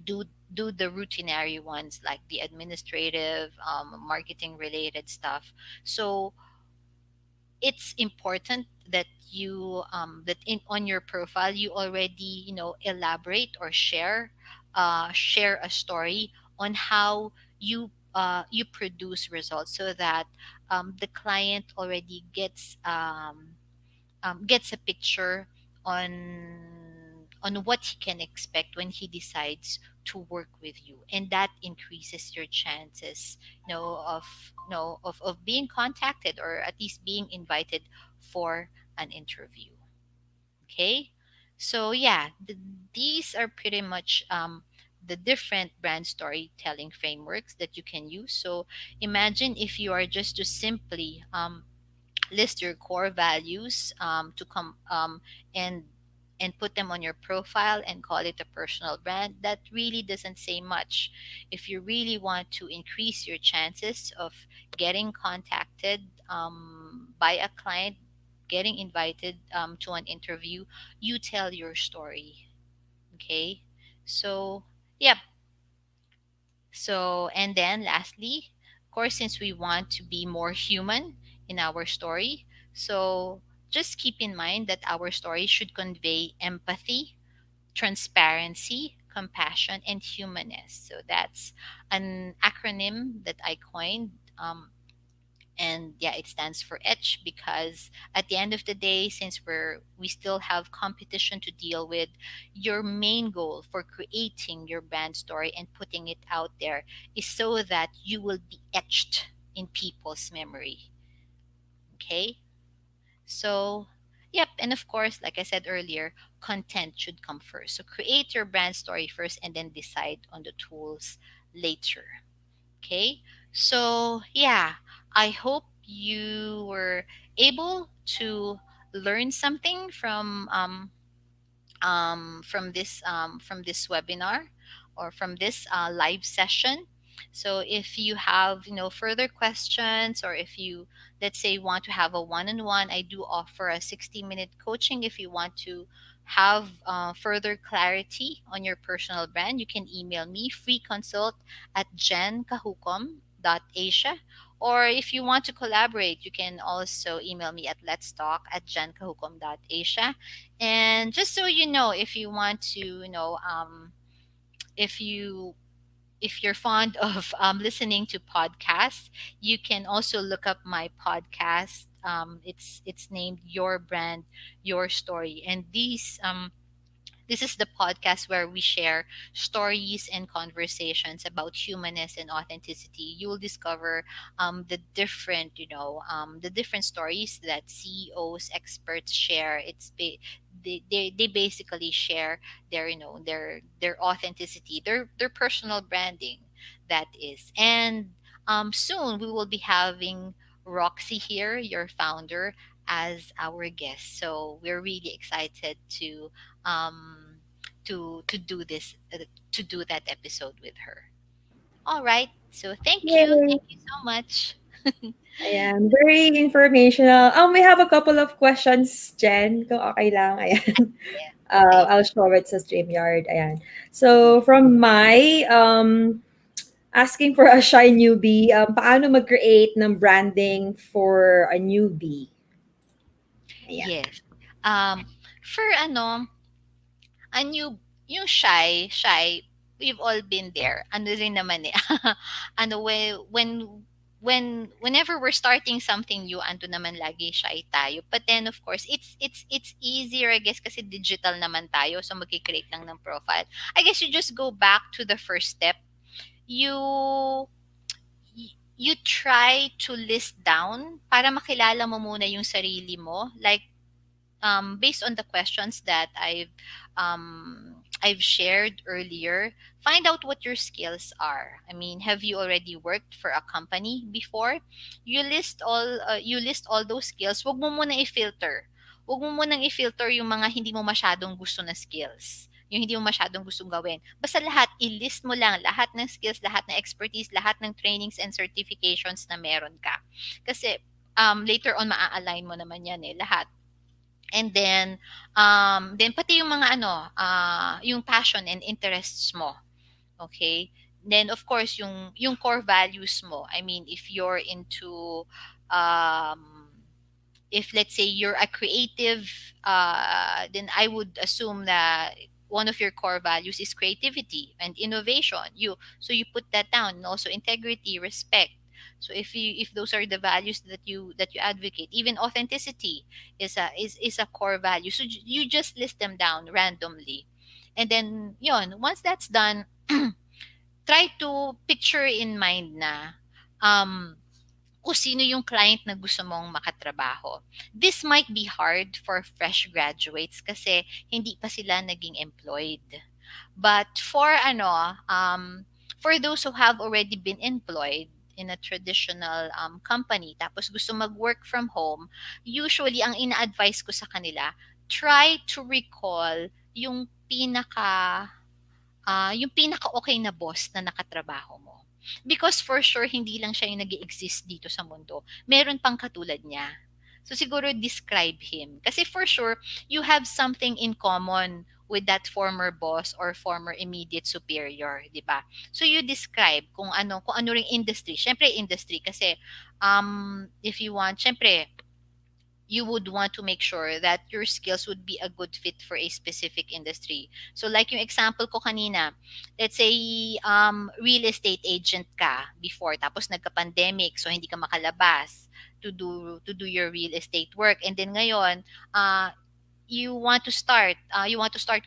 do do the routinary ones like the administrative, marketing related stuff. So it's important that that in on your profile you already, elaborate or share a story on how you produce results, so that the client already gets a picture on what he can expect when he decides to work with you, and that increases your chances, of being contacted, or at least being invited for an interview. Okay, so yeah, these are pretty much the different brand storytelling frameworks that you can use. So imagine if you are just to simply list your core values, to come and put them on your profile and call it a personal brand. That really doesn't say much. If you really want to increase your chances of getting contacted by a client, getting invited to an interview, you tell your story. Okay, so yeah. So, and then lastly, of course, since we want to be more human in our story, so just keep in mind that our story should convey empathy, transparency, compassion, and humanness. So that's an acronym that I coined. And yeah, it stands for etch because at the end of the day, since we still have competition to deal with, your main goal for creating your brand story and putting it out there is so that you will be etched in people's memory. Okay, so yep, and of course, like I said earlier, content should come first. So create your brand story first and then decide on the tools later. Okay, so yeah, I hope you were able to learn something from this webinar or from this live session. So if you have further questions, or if you, let's say, want to have a one-on-one, I do offer a 60-minute coaching. If you want to have further clarity on your personal brand, you can email me free consult at jencahucom.asia. Or if you want to collaborate, you can also email me at let's talk at jencahucom.asia. And just so you know, if you want to, if you if you're fond of listening to podcasts, you can also look up my podcast. It's named Your Brand, Your Story, and this is the podcast where we share stories and conversations about humanness and authenticity. You will discover the different stories that CEOs, experts share. They basically share their their authenticity, their personal branding. That is, and soon we will be having Roxy here, your founder, as our guest. So we're really excited um, to do to do that episode with her. All right. So Yay! thank you so much. Ayan, very informational. We have a couple of questions, Jen, kung okay lang. Ayan. Yeah. Say, I'll show it sa StreamYard. Ayan. So, from my asking for a shy newbie, paano mag-create ng branding for a newbie? Ayan. yes. Um, for and yung shy, we've all been there. Ano rin naman eh. ano, whenever we're starting something new, ando naman lagi shy tayo. But then of course, it's easier, I guess, kasi digital naman tayo. So magki-create lang ng profile. I guess you just go back to the first step. You you try to list down para makilala mo muna yung sarili mo. Like based on the questions that I've shared earlier, find out what your skills are. I mean, have you already worked for a company before? You list all those skills. Wag mo muna i-filter. Wag mo muna i-filter yung mga hindi mo masyadong gusto na skills. Yung hindi mo masyadong gustong gawin. Basta lahat, i-list mo lang lahat ng skills, lahat ng expertise, lahat ng trainings and certifications na meron ka. Kasi later on maa-align mo naman yan eh, lahat. And then pati yung mga yung passion and interests mo. Okay? Then of course yung core values mo. I mean, if you're into um if let's say you're a creative, then I would assume that one of your core values is creativity and innovation. You put that down, and also integrity, respect. So if those are the values that you advocate, even authenticity is a core value. So you just list them down randomly, and then once that's done, try to picture in mind na um kung sino yung client na gusto mong makatrabaho. This might be hard for fresh graduates kasi hindi pa sila naging employed. But for those who have already been employed in a traditional company tapos gusto mag-work from home, usually ang ina-advise ko sa kanila, try to recall yung pinaka-okay na boss na nakatrabaho mo. Because for sure, hindi lang siya yung nag exist dito sa mundo. Meron pang katulad niya. So siguro describe him. Kasi for sure, you have something in common with that former boss or former immediate superior, 'di ba? So you describe kung ano ring industry. Syempre industry kasi if you want, syempre you would want to make sure that your skills would be a good fit for a specific industry. So like yung example ko kanina, let's say real estate agent ka before tapos nagka-pandemic so hindi ka makalabas to do your real estate work, and then ngayon uh, you want to start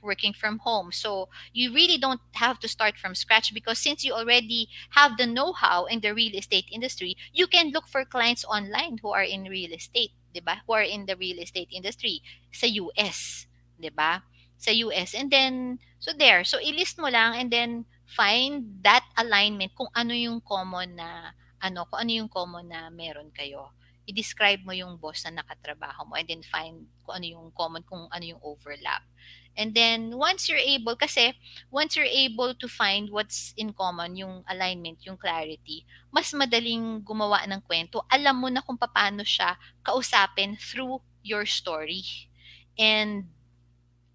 working from home, so you really don't have to start from scratch, because since you already have the know-how in the real estate industry, you can look for clients online who are in real estate, 'di ba, who are in the real estate industry sa US, 'di ba, sa US. And then so ilist mo lang and then find that alignment kung ano yung common na kung ano yung common na meron kayo. I-describe mo yung boss na nakatrabaho mo and then find kung ano yung common, kung ano yung overlap. And then once you're able to find what's in common, yung alignment, yung clarity, mas madaling gumawa ng kwento. Alam mo na kung paano siya kausapin through your story. And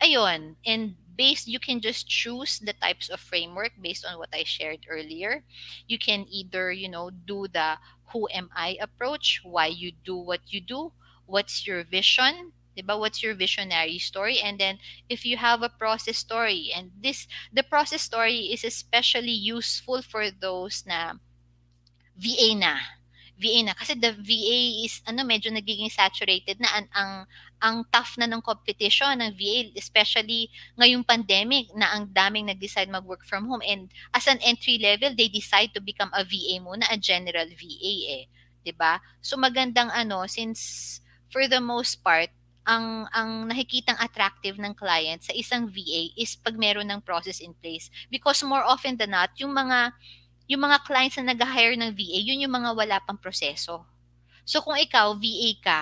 ayun, and based you can just choose the types of framework based on what I shared earlier. You can either, do the who am I approach, why you do what you do, what's your vision, 'di ba? What's your visionary story? And then if you have a process story, and this the process story is especially useful for those na VA na. VA na kasi the VA is medyo nagiging saturated na ang tough na ng competition ng VA, especially ngayong pandemic na ang daming nag-decide mag-work from home, and as an entry level they decide to become a VA muna, a general VA, 'di ba? So magandang since for the most part ang nakikitang attractive ng client sa isang VA is pag meron ng process in place, because more often than not yung mga clients na nag-hire ng VA, yun yung mga wala pang proseso. So kung ikaw, VA ka,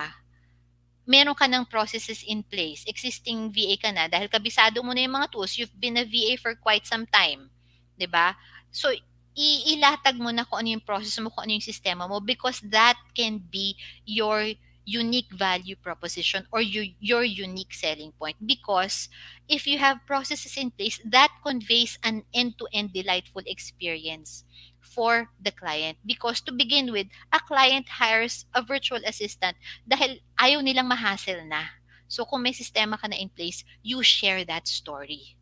meron ka ng processes in place, existing VA ka na, dahil kabisado mo na yung mga tools, you've been a VA for quite some time, 'di ba? So ilatag mo na kung ano yung process mo, kung ano yung sistema mo, because that can be your unique value proposition or your unique selling point, because if you have processes in place, that conveys an end-to-end delightful experience for the client, because to begin with, a client hires a virtual assistant dahil ayaw nilang ma-hassle na. So kung may sistema ka na in place, you share that story.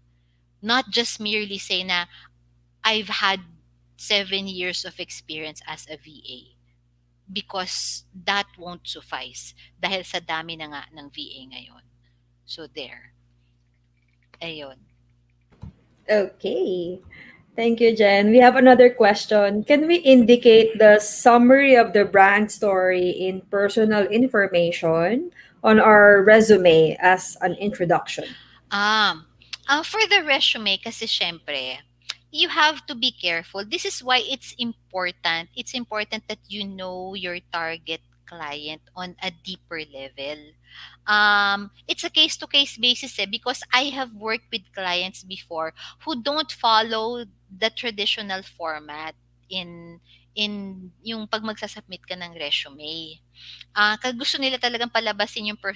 Not just merely say na, I've had 7 years of experience as a VA. Because that won't suffice. Dahil sa dami na nga ng VA ngayon. So there. Ayun. Okay. Thank you, Jen. We have another question. Can we indicate the summary of the brand story in personal information on our resume as an introduction? Um, for the resume, kasi syempre, you have to be careful. This is why it's important. It's important that you know your target client on a deeper level. It's a case to case basis, because I have worked with clients before who don't follow the traditional format in yung pag magsasubmit ka ng resume. Gusto nila talagang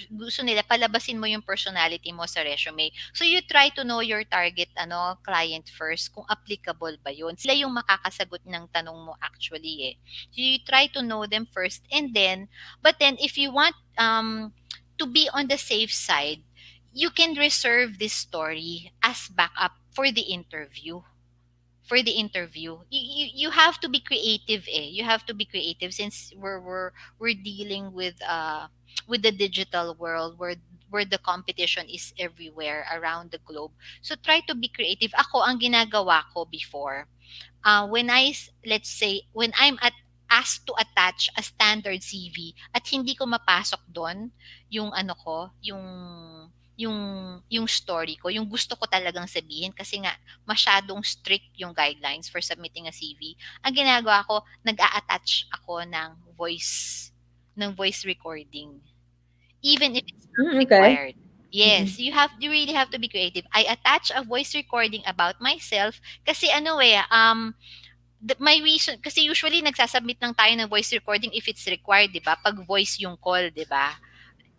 gusto nila palabasin mo yung personality mo sa resume. So you try to know your target client first, kung applicable ba yun. Sila yung makakasagot ng tanong mo actually, eh. So you try to know them first, and then but then if you want to be on the safe side, you can reserve this story as backup for the interview. You have to be creative, you have to be creative, since we're dealing with the digital world, where the competition is everywhere around the globe. So try to be creative. Ako, ang ginagawa ko before, let's say when I'm asked to attach a standard CV at hindi ko mapasok doon yung yung yung story ko, yung gusto ko talagang sabihin, kasi nga masyadong strict yung guidelines for submitting a CV. Ang ginagawa ko, nag-a-attach ako ng voice recording, even if it's not Okay. required. Yes, you really have to be creative. I attach a voice recording about myself kasi my reason, kasi usually nagsasubmit lang tayo ng voice recording if it's required, 'di ba? Pag voice yung call, 'di ba?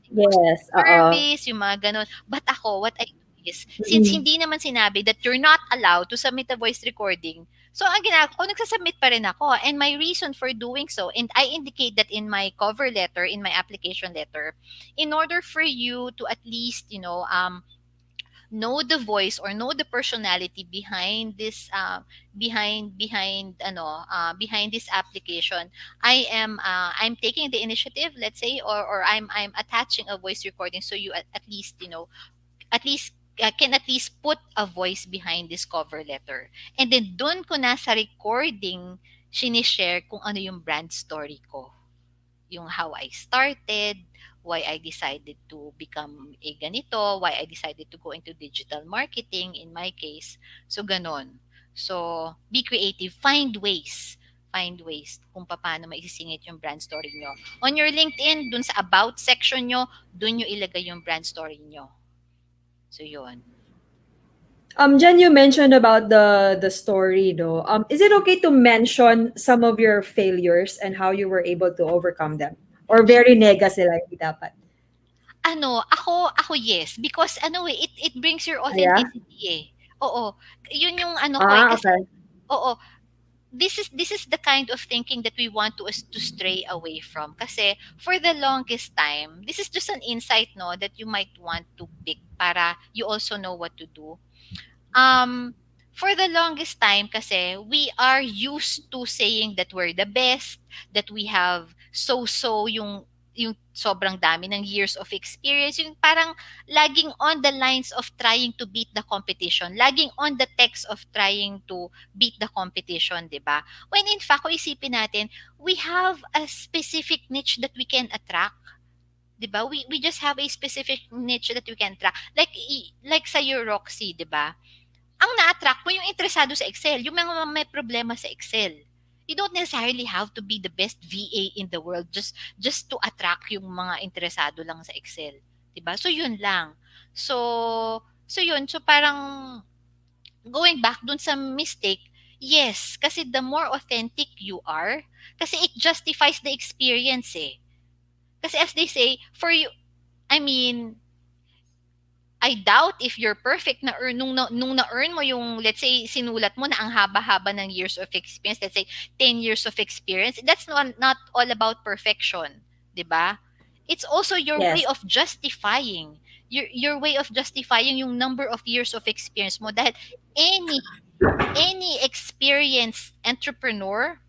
Yes. Service, yung mga ganun. But ako, what I do is, since Mm. hindi naman sinabi that you're not allowed to submit a voice recording, so ang ginagawa ko, nagsasubmit pa rin ako. And my reason for doing so, and I indicate that in my cover letter, in my application letter, in order for you to at least, know the voice or know the personality behind this behind this application. I'm taking the initiative, let's say, or I'm attaching a voice recording, so you at least, at least can at least put a voice behind this cover letter. And then doon ko na sa recording sinishare kung ano yung brand story ko, yung how I started, why I decided to become a ganito, why I decided to go into digital marketing in my case. So ganon. So be creative, find ways kung paano maisisingit yung brand story nyo. On your LinkedIn, dun sa about section nyo, dun nyo ilagay yung brand story nyo. So yun. Jen, you mentioned about the story, no? Is it okay to mention some of your failures and how you were able to overcome them? Or very nega sila, hindi dapat? Ako yes, because it brings your Ah, yeah? authenticity eh. Oo. Yun yung ano ko eh Ah, kasi okay. oo, this is the kind of thinking that we want to stray away from, kasi for the longest time, this is just an insight, no, that you might want to pick para you also know what to do. um for the longest time kasi we are used to saying that we're the best, that we have yung sobrang dami ng years of experience, yung parang laging on the lines of trying to beat the competition, laging on the text of trying to beat the competition, 'di ba? When in fact, kung isipin natin, we have a specific niche that we can attract. 'Di ba? We just have a specific niche that we can attract. Like sa Roxy, 'di ba? Ang na-attract mo yung interesado sa Excel, yung mga may problema sa Excel. You don't necessarily have to be the best VA in the world just to attract yung mga interesado lang sa Excel, 'di ba? So yun lang. So yun, so parang going back dun sa mistake, yes, kasi the more authentic you are, kasi it justifies the experience eh. Kasi as they say, for you, I mean, I doubt if you're perfect na earn nung na-earn mo yung, let's say, sinulat mo na ang haba-haba ng years of experience, let's say 10 years of experience. That's not all about perfection, 'di ba? It's also your way Yes. of justifying. Your way of justifying yung number of years of experience mo, dahil any any experienced entrepreneur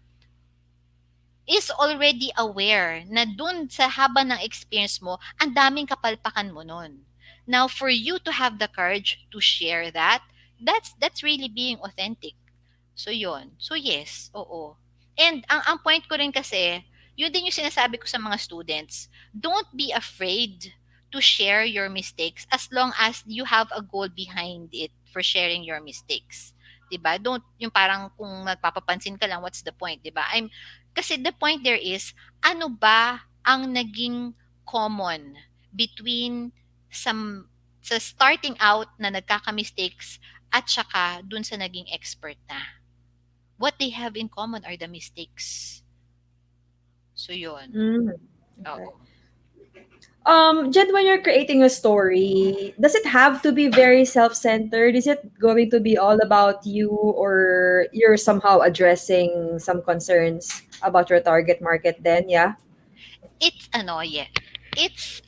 is already aware na dun sa haba ng experience mo, ang daming kapalpakan mo nun. Now, for you to have the courage to share that, that's really being authentic. So, yon. So, yes, oo. And ang point ko rin kasi, yun din yung sinasabi ko sa mga students, don't be afraid to share your mistakes as long as you have a goal behind it for sharing your mistakes. 'Di ba? Don't yung parang kung magpapapansin ka lang, what's the point, 'di ba? Kasi the point there is, ano ba ang naging common between some sa starting out na nagkaka-mistakes at saka dun sa naging expert na? What they have in common are the mistakes. So yun. Mm, okay. Oo. Jen, when you're creating a story, does it have to be very self-centered? Is it going to be all about you, or you're somehow addressing some concerns about your target market then? Yeah. Yeah. It's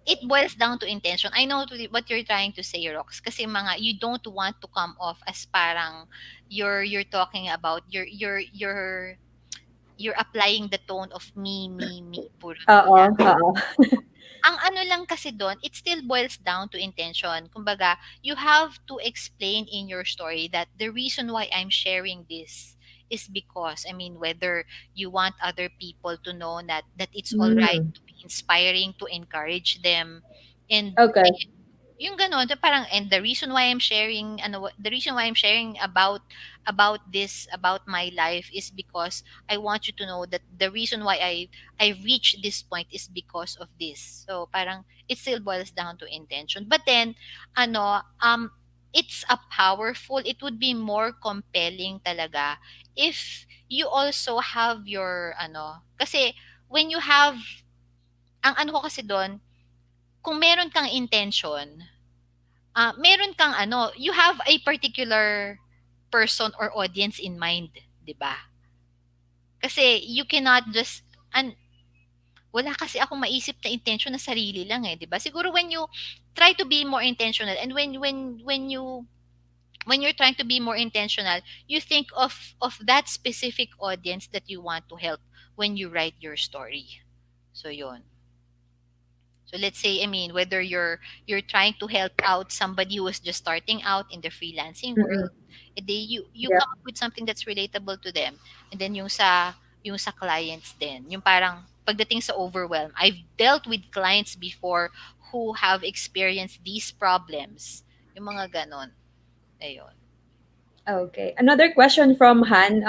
it boils down to intention. I know what you're trying to say, Rox, kasi you don't want to come off as parang you're talking about you're applying the tone of me, puro me Oo, lang. oo. Ang ano lang kasi doon, it still boils down to intention. Kumbaga, you have to explain in your story that the reason why I'm sharing this is because, I mean, whether you want other people to know that it's all right Mm, to be inspiring, to encourage them, and okay. yung gano'n, so parang, and the reason why I'm sharing, the reason why I'm sharing about this, about my life, is because I want you to know that the reason why I reached this point is because of this. So parang it still boils down to intention. But then, ano, it's a powerful, it would be more compelling talaga if you also have your, kasi when you have, ang ano ko kasi doon, kung meron kang intention, meron kang ano, you have a particular person or audience in mind, 'di ba? Kasi you cannot just wala kasi akong maisip na intention na sarili lang eh, 'di ba? Siguro when you try to be more intentional and when you're trying to be more intentional, you think of that specific audience that you want to help when you write your story. So 'yun. So let's say, I mean, whether you're trying to help out somebody who is just starting out in the freelancing Mm. world, you Yeah. come up with something that's relatable to them. And then yung sa clients din, yung parang pagdating sa overwhelm. I've dealt with clients before who have experienced these problems. Yung mga ganon. Ayun. Okay. Another question from Han.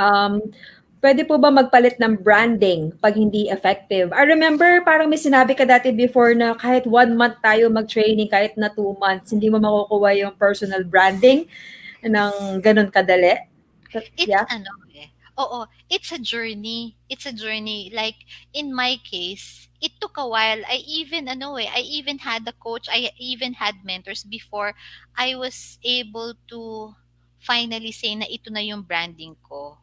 Pwede po ba magpalit ng branding pag hindi effective? I remember parang may sinabi ka dati before na kahit 1 month tayo mag-training, kahit na 2 months, hindi mo makukuha yung personal branding ng ganun kadali. It's Yeah. ano eh. Oo, it's a journey. It's a journey. Like in my case, it took a while. I even had a coach. I even had mentors before I was able to finally say na ito na yung branding ko.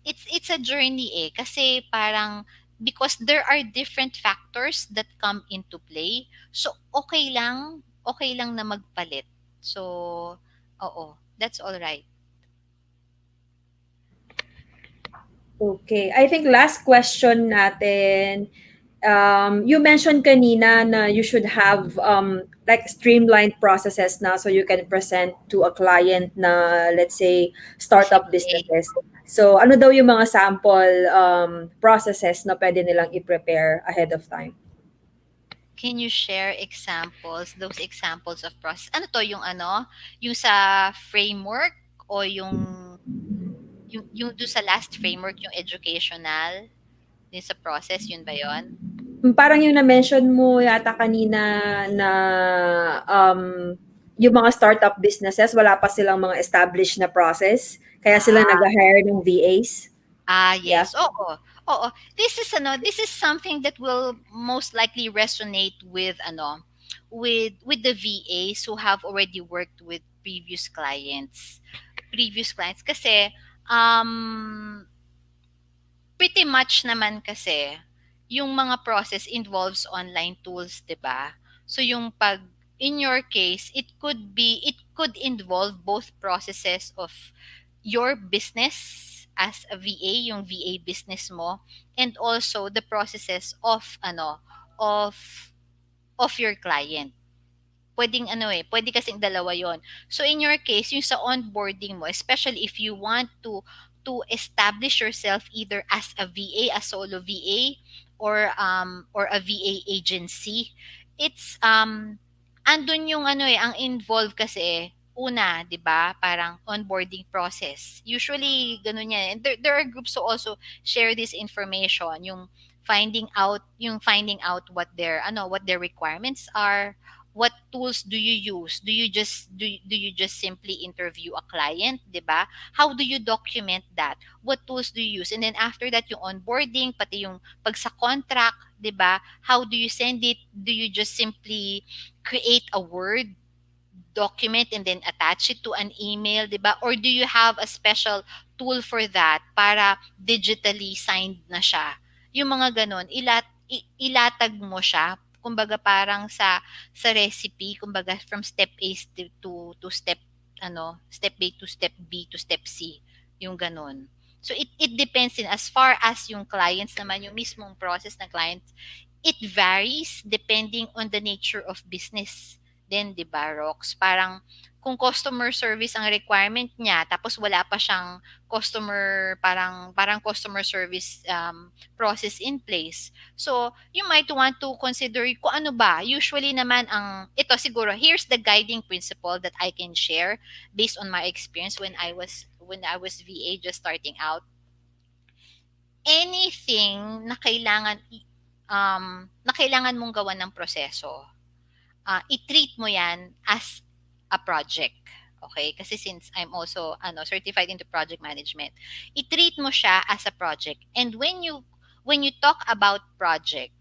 It's a journey eh kasi parang because there are different factors that come into play. So okay lang na magpalit. So, oo, that's all right. Okay. I think last question natin. You mentioned kanina na you should have like streamlined processes na so you can present to a client na let's say As a startup VA. businesses. So ano daw yung mga sample processes na pwede nilang i-prepare ahead of time? Can you share examples, those examples of process? Ano to, yung ano, yung sa framework o yung do sa last framework, yung educational, din sa process, yun ba yun? Parang yung na-mention mo yata kanina na yung mga startup businesses, wala pa silang mga established na process, kaya sila Ah, nag-hire ng VAs. Yeah. yes. Oo. Oo. This is something that will most likely resonate with with the VAs who have already worked with previous clients kasi um pretty much naman kasi, yung mga process involves online tools, 'di ba? So yung pag in your case, it could involve both processes of your business as a VA, yung VA business mo, and also the processes of of your client. Puwedeng ano, eh, puwede kasing dalawa 'yon. So in your case, yung sa onboarding mo, especially if you want to establish yourself either as a VA, a solo VA, or a VA agency, it's andun yung ano, eh, ang involved kasi una, 'di ba, parang onboarding process. Usually gano'n 'yan, and there are groups who also share this information, yung finding out what their requirements are, what tools do you use? Do you just simply interview a client, 'di ba? How do you document that? What tools do you use? And then after that, yung onboarding, pati yung pag sa contract, 'di ba? How do you send it? Do you just simply create a Word document and then attach it to an email, 'di ba? Or do you have a special tool for that para digitally signed na siya? Yung mga ganon, ilatag mo siya. Kumbaga parang sa recipe, kumbaga from step A to step step A to step B to step C, yung ganon. So it depends in as far as yung clients naman, yung mismong process ng clients, it varies depending on the nature of business din, 'di ba, Rox? Parang kung customer service ang requirement niya tapos wala pa siyang parang customer service process in place. So, you might want to consider kung ano ba. Usually naman ito siguro, here's the guiding principle that I can share based on my experience when I was VA just starting out. Anything na kailangan mong gawan ng proseso, i-treat mo 'yan as a project. Okay? Kasi since I'm also certified into project management, i-treat mo siya as a project. And when you talk about project,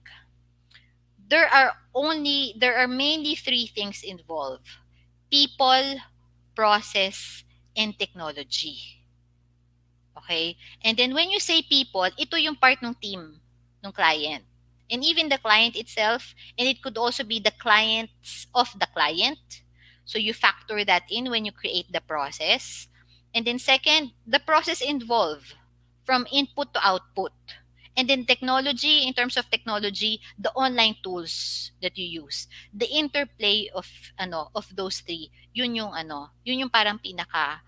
there are mainly three things involved: people, process, and technology. Okay? And then when you say people, ito yung part ng team ng client. And even the client itself, and it could also be the clients of the client. So you factor that in when you create the process. And then second, the process involved from input to output. And then technology, in terms of technology, the online tools that you use, the interplay of those three, yun yung parang pinaka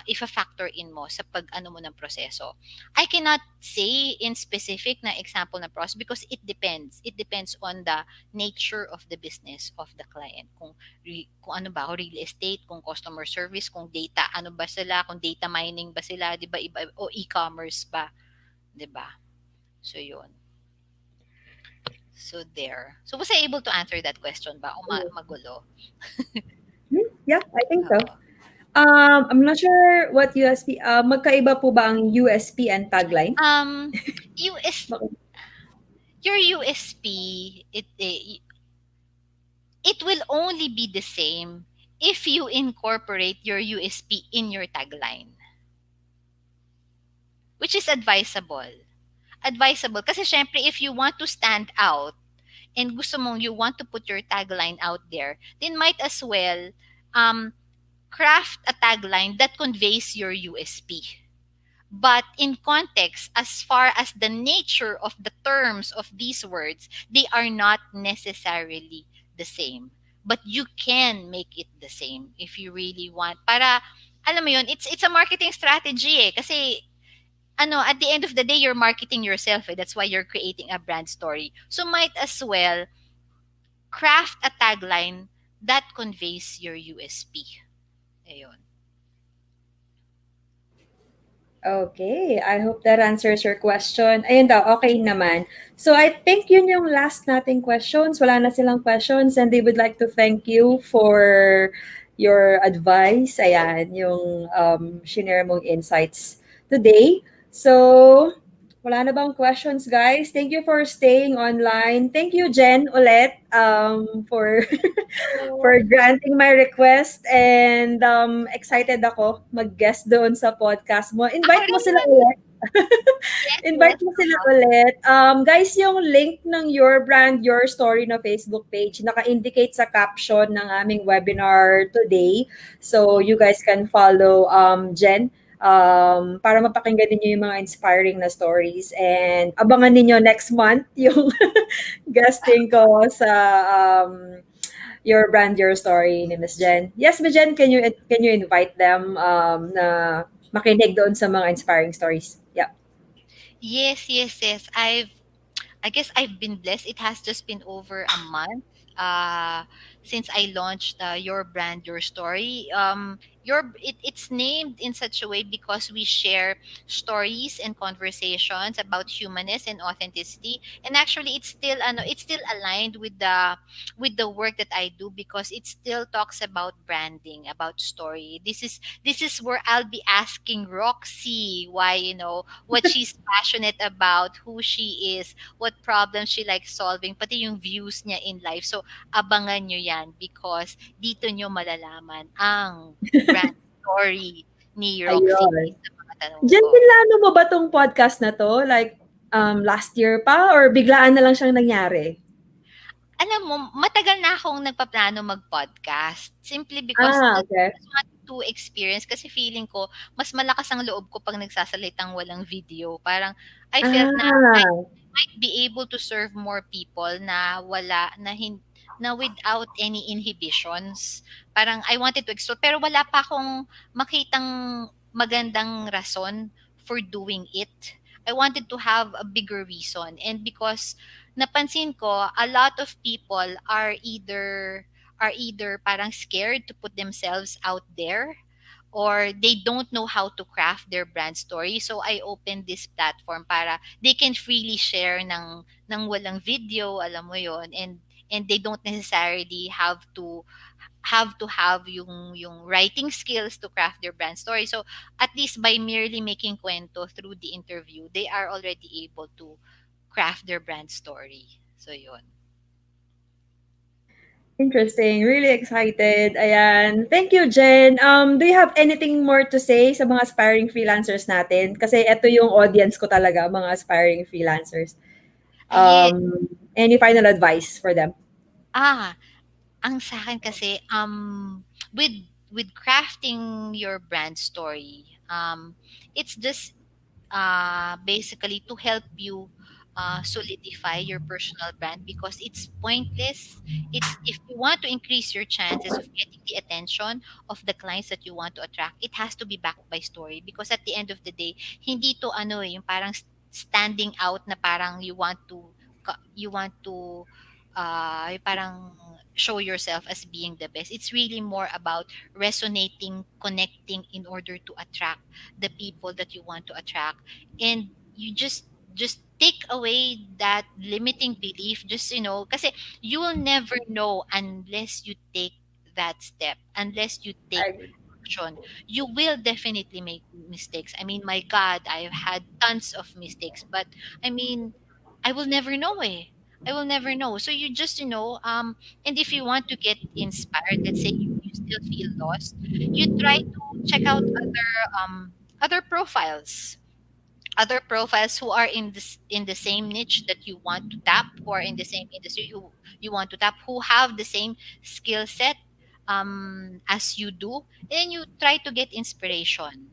if a factor in mo sa pag ano mo ng proseso. I cannot say in specific na example na process because it depends. It depends on the nature of the business of the client. Kung ano ba, real estate, kung customer service, kung data, ano ba sila, kung data mining ba sila, 'di ba, iba o e-commerce ba, 'di ba? So yun. So there. So was I able to answer that question ba o magulo? Yeah, I think so. Oo. I'm not sure what USP, magkaiba po ba ang USP and tagline? Um, US Baka- your USP, it will only be the same if you incorporate your USP in your tagline, which is advisable. Advisable kasi syempre if you want to stand out and gusto mong you want to put your tagline out there, then might as well um, craft a tagline that conveys your USP. But in context, as far as the nature of the terms of these words, they are not necessarily the same. But you can make it the same if you really want. Para, alam mo yun, it's a marketing strategy eh. Kasi, at the end of the day, you're marketing yourself eh. That's why you're creating a brand story. So might as well craft a tagline that conveys your USP. Ayun. Okay, I hope that answers your question. Ayun daw, okay naman. So I think yun yung last nating questions. Wala na silang questions and they would like to thank you for your advice. Ayan, yung shinare mong insights today. So, wala na bang questions, guys? Thank you for staying online. Thank you, Jen, ulit, for for granting my request and excited ako mag-guest doon sa podcast mo. Ako Invite mo rin, sila ulit. yes, Invite yes. mo sila ulit. Guys, yung link ng Your Brand, Your Story na Facebook page, naka-indicate sa caption ng aming webinar today. So you guys can follow Jen para mapakinggan ninyo yung mga inspiring na stories. And abangan ninyo next month yung guesting ko sa Your Brand, Your Story ni Miss Jen. Yes, Miss Jen, can you invite them na makinig doon sa mga inspiring stories? Yeah. Yes, yes, yes. I guess I've been blessed. It has just been over a month uh, since I launched Your Brand, Your Story. It's named in such a way because we share stories and conversations about humanness and authenticity. And actually, it's still aligned with the work that I do because it still talks about branding, about story. This is where I'll be asking Roxy why what she's passionate about, who she is, what problems she likes solving, pati yung views niya in life. So, abangan nyo yan because dito nyo malalaman ang brand story ni Roxy Ayun. sa mga tanong Jen, ko. pinlano mo ba tong podcast na to? Like, last year pa or biglaan na lang siyang nangyari? Alam mo, matagal na akong nagpaplano mag-podcast simply because Ah, I okay. just want to experience kasi feeling ko mas malakas ang loob ko pag nagsasalitang walang video. Parang I felt na Ah, might be able to serve more people na na without any inhibitions. Parang I wanted to explore pero wala pa akong makitang magandang rason for doing it. I wanted to have a bigger reason and because napansin ko a lot of people are either parang scared to put themselves out there or they don't know how to craft their brand story. So I opened this platform para they can freely share ng walang video, alam mo yon, and they don't necessarily have yung writing skills to craft their brand story. So at least by merely making kwento through the interview, they are already able to craft their brand story. So yun. Interesting. Really excited. Ayan. Thank you, Jen. Do you have anything more to say sa mga aspiring freelancers natin? Kasi ito yung audience ko talaga, mga aspiring freelancers. Ayan. Any final advice for them? Ah, ang sa'kin kasi, with crafting your brand story, it's just basically to help you solidify your personal brand, because it's pointless. It's If you want to increase your chances of getting the attention of the clients that you want to attract, it has to be backed by story, because at the end of the day, hindi to ano yung parang standing out na parang you want to yung parang show yourself as being the best. It's really more about resonating, connecting in order to attract the people that you want to attract. And you just take away that limiting belief, just kasi you will never know unless you take that step, unless you take I action. You will definitely make mistakes. I mean, my god, I've had tons of mistakes, but I mean, I will never know, I will never know. So you just, and if you want to get inspired, let's say you still feel lost, you try to check out other profiles, who are in the same niche that you want to tap, who are in the same industry you want to tap, who have the same skill set as you do. And you try to get inspiration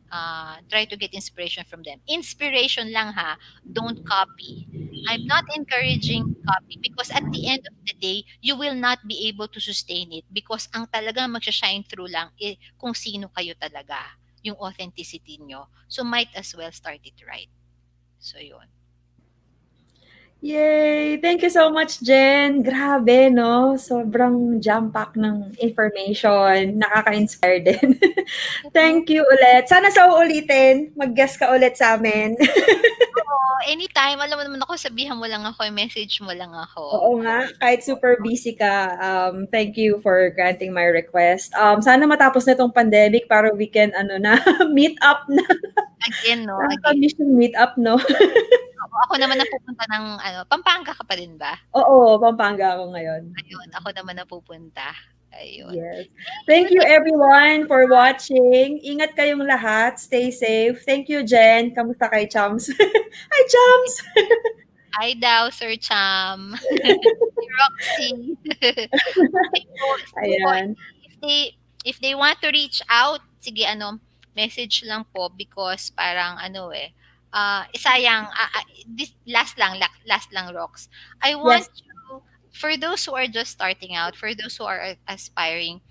from them. Inspiration lang, ha. Don't copy. I'm not encouraging copy, because at the end of the day, you will not be able to sustain it, because ang talagang magsha-shine through lang kung sino kayo talaga, yung authenticity nyo. So might as well start it right. So yun. Yay! Thank you so much, Jen. Grabe, no? Sobrang jam-pack ng information. Nakaka-inspire din. Oo. Thank you ulit. Sana sa uulitin, mag-guest ka ulit sa amin. Anytime, alam mo naman ako, sabihan mo lang ako, message mo lang ako. Oo nga, kahit super busy ka, thank you for granting my request. Sana matapos na itong pandemic para we can, meet up na. Again, no, again. Nakaka-miss yung meet up, no? Ako naman napupunta ng Pampanga ka pa din ba? Oo, Pampanga ako ngayon. Ayun, ako naman napupunta. Ayun. Yes. Thank you. Thank you everyone for watching. Ingat kayong lahat. Stay safe. Thank you, Jen. Kamusta kay Chums? Hi, Chums! Hi daw, Sir Cham. Si Roxy. Siguro, Ayan. if they if they want to reach out, sige, message lang po, because parang sayang, this last lang, Rox. I want Yes, you, for those who are just starting out, for those who are aspiring,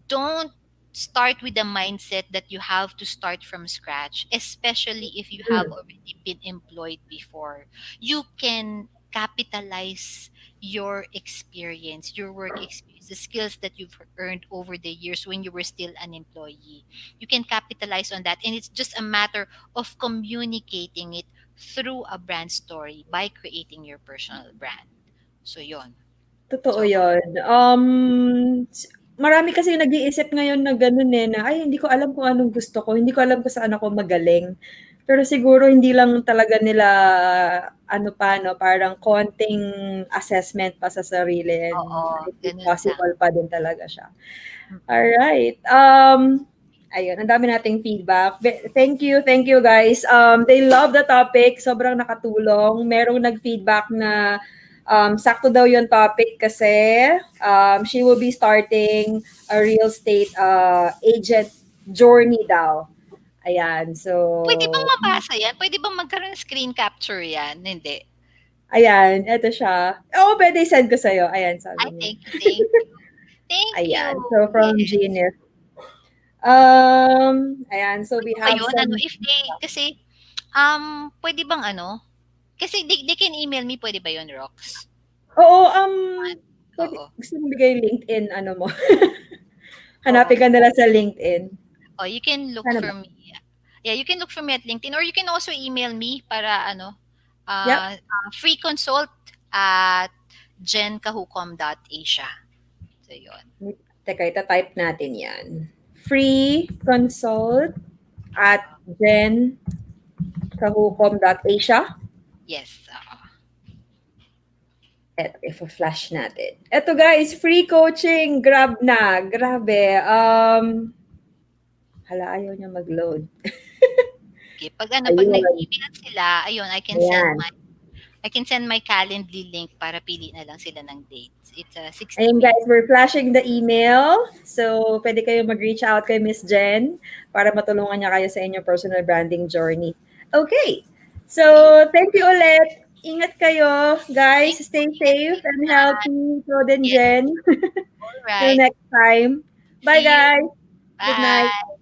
don't start with the mindset that you have to start from scratch, especially if you have mm, already been employed before. You can capitalize your experience, your work experience, the skills that you've earned over the years when you were still an employee. You can capitalize on that, and it's just a matter of communicating it through a brand story by creating your personal brand. So, yon. totoo So, yun. Marami kasi nag-iisip ngayon na gano'n, eh, na, "Ay, hindi ko alam kung anong gusto ko, hindi ko alam kung saan ako magaling." Pero siguro hindi lang talaga nila ano pa 'no, parang konting assessment pa sa sarili and oo, I think ganun lang. possible pa din talaga siya. Mm. Alright, ayun ang dami nating feedback. Thank you guys. They love the topic, sobrang nakatulong. Merong nag-feedback na, sakto daw yung topic kasi, she will be starting a real estate, agent journey daw. Ayan, Puwede bang so mabasa 'yan? Puwede bang magkaroon ng screen capture 'yan? Hindi? ayan, eto siya. Oo, puwede i-send ko sa'yo. Ayan, sabi Ay, niya. thank you, thank you. Thank you. Ayan, so from Yes. Genius. Ayan, so we Puwede ba have 'yun, some if they kasi, puwede bang kasi they can email me, puwede ba 'yun, Rox? oo, puwede Oo, gusto mong bigay yung LinkedIn ano mo? oo. Hanapin ka nila sa LinkedIn. Oh, you can look Sana for ba? me. Yeah, you can look for me at LinkedIn, or you can also email me para Yep. free consult at jencahucom.asia. So 'yun. Teka, ita-type natin 'yan. Free consult at jencahucom.asia. Yes, oo. Eto, ifo-flash natin. Eto guys, free coaching, grab na. Grabe. Hala, ayaw niya mag-load. Okay, pag Ayun, nag-email sila, ayun, ayan. I can send my Calendly link para pili na lang sila ng dates. It's a 60 Ayun minutes. guys, we're flashing the email. So, pwede kayo mag-reach out kay Miss Jen para matulungan niya kayo sa inyong personal branding journey. Okay. So, Okay. thank you ulit. Ingat kayo, guys. Thank you Stay din, safe and Krishna. healthy. So then, Yes, Jen. all Till right. next time. Bye, See you. guys. Good night. Bye.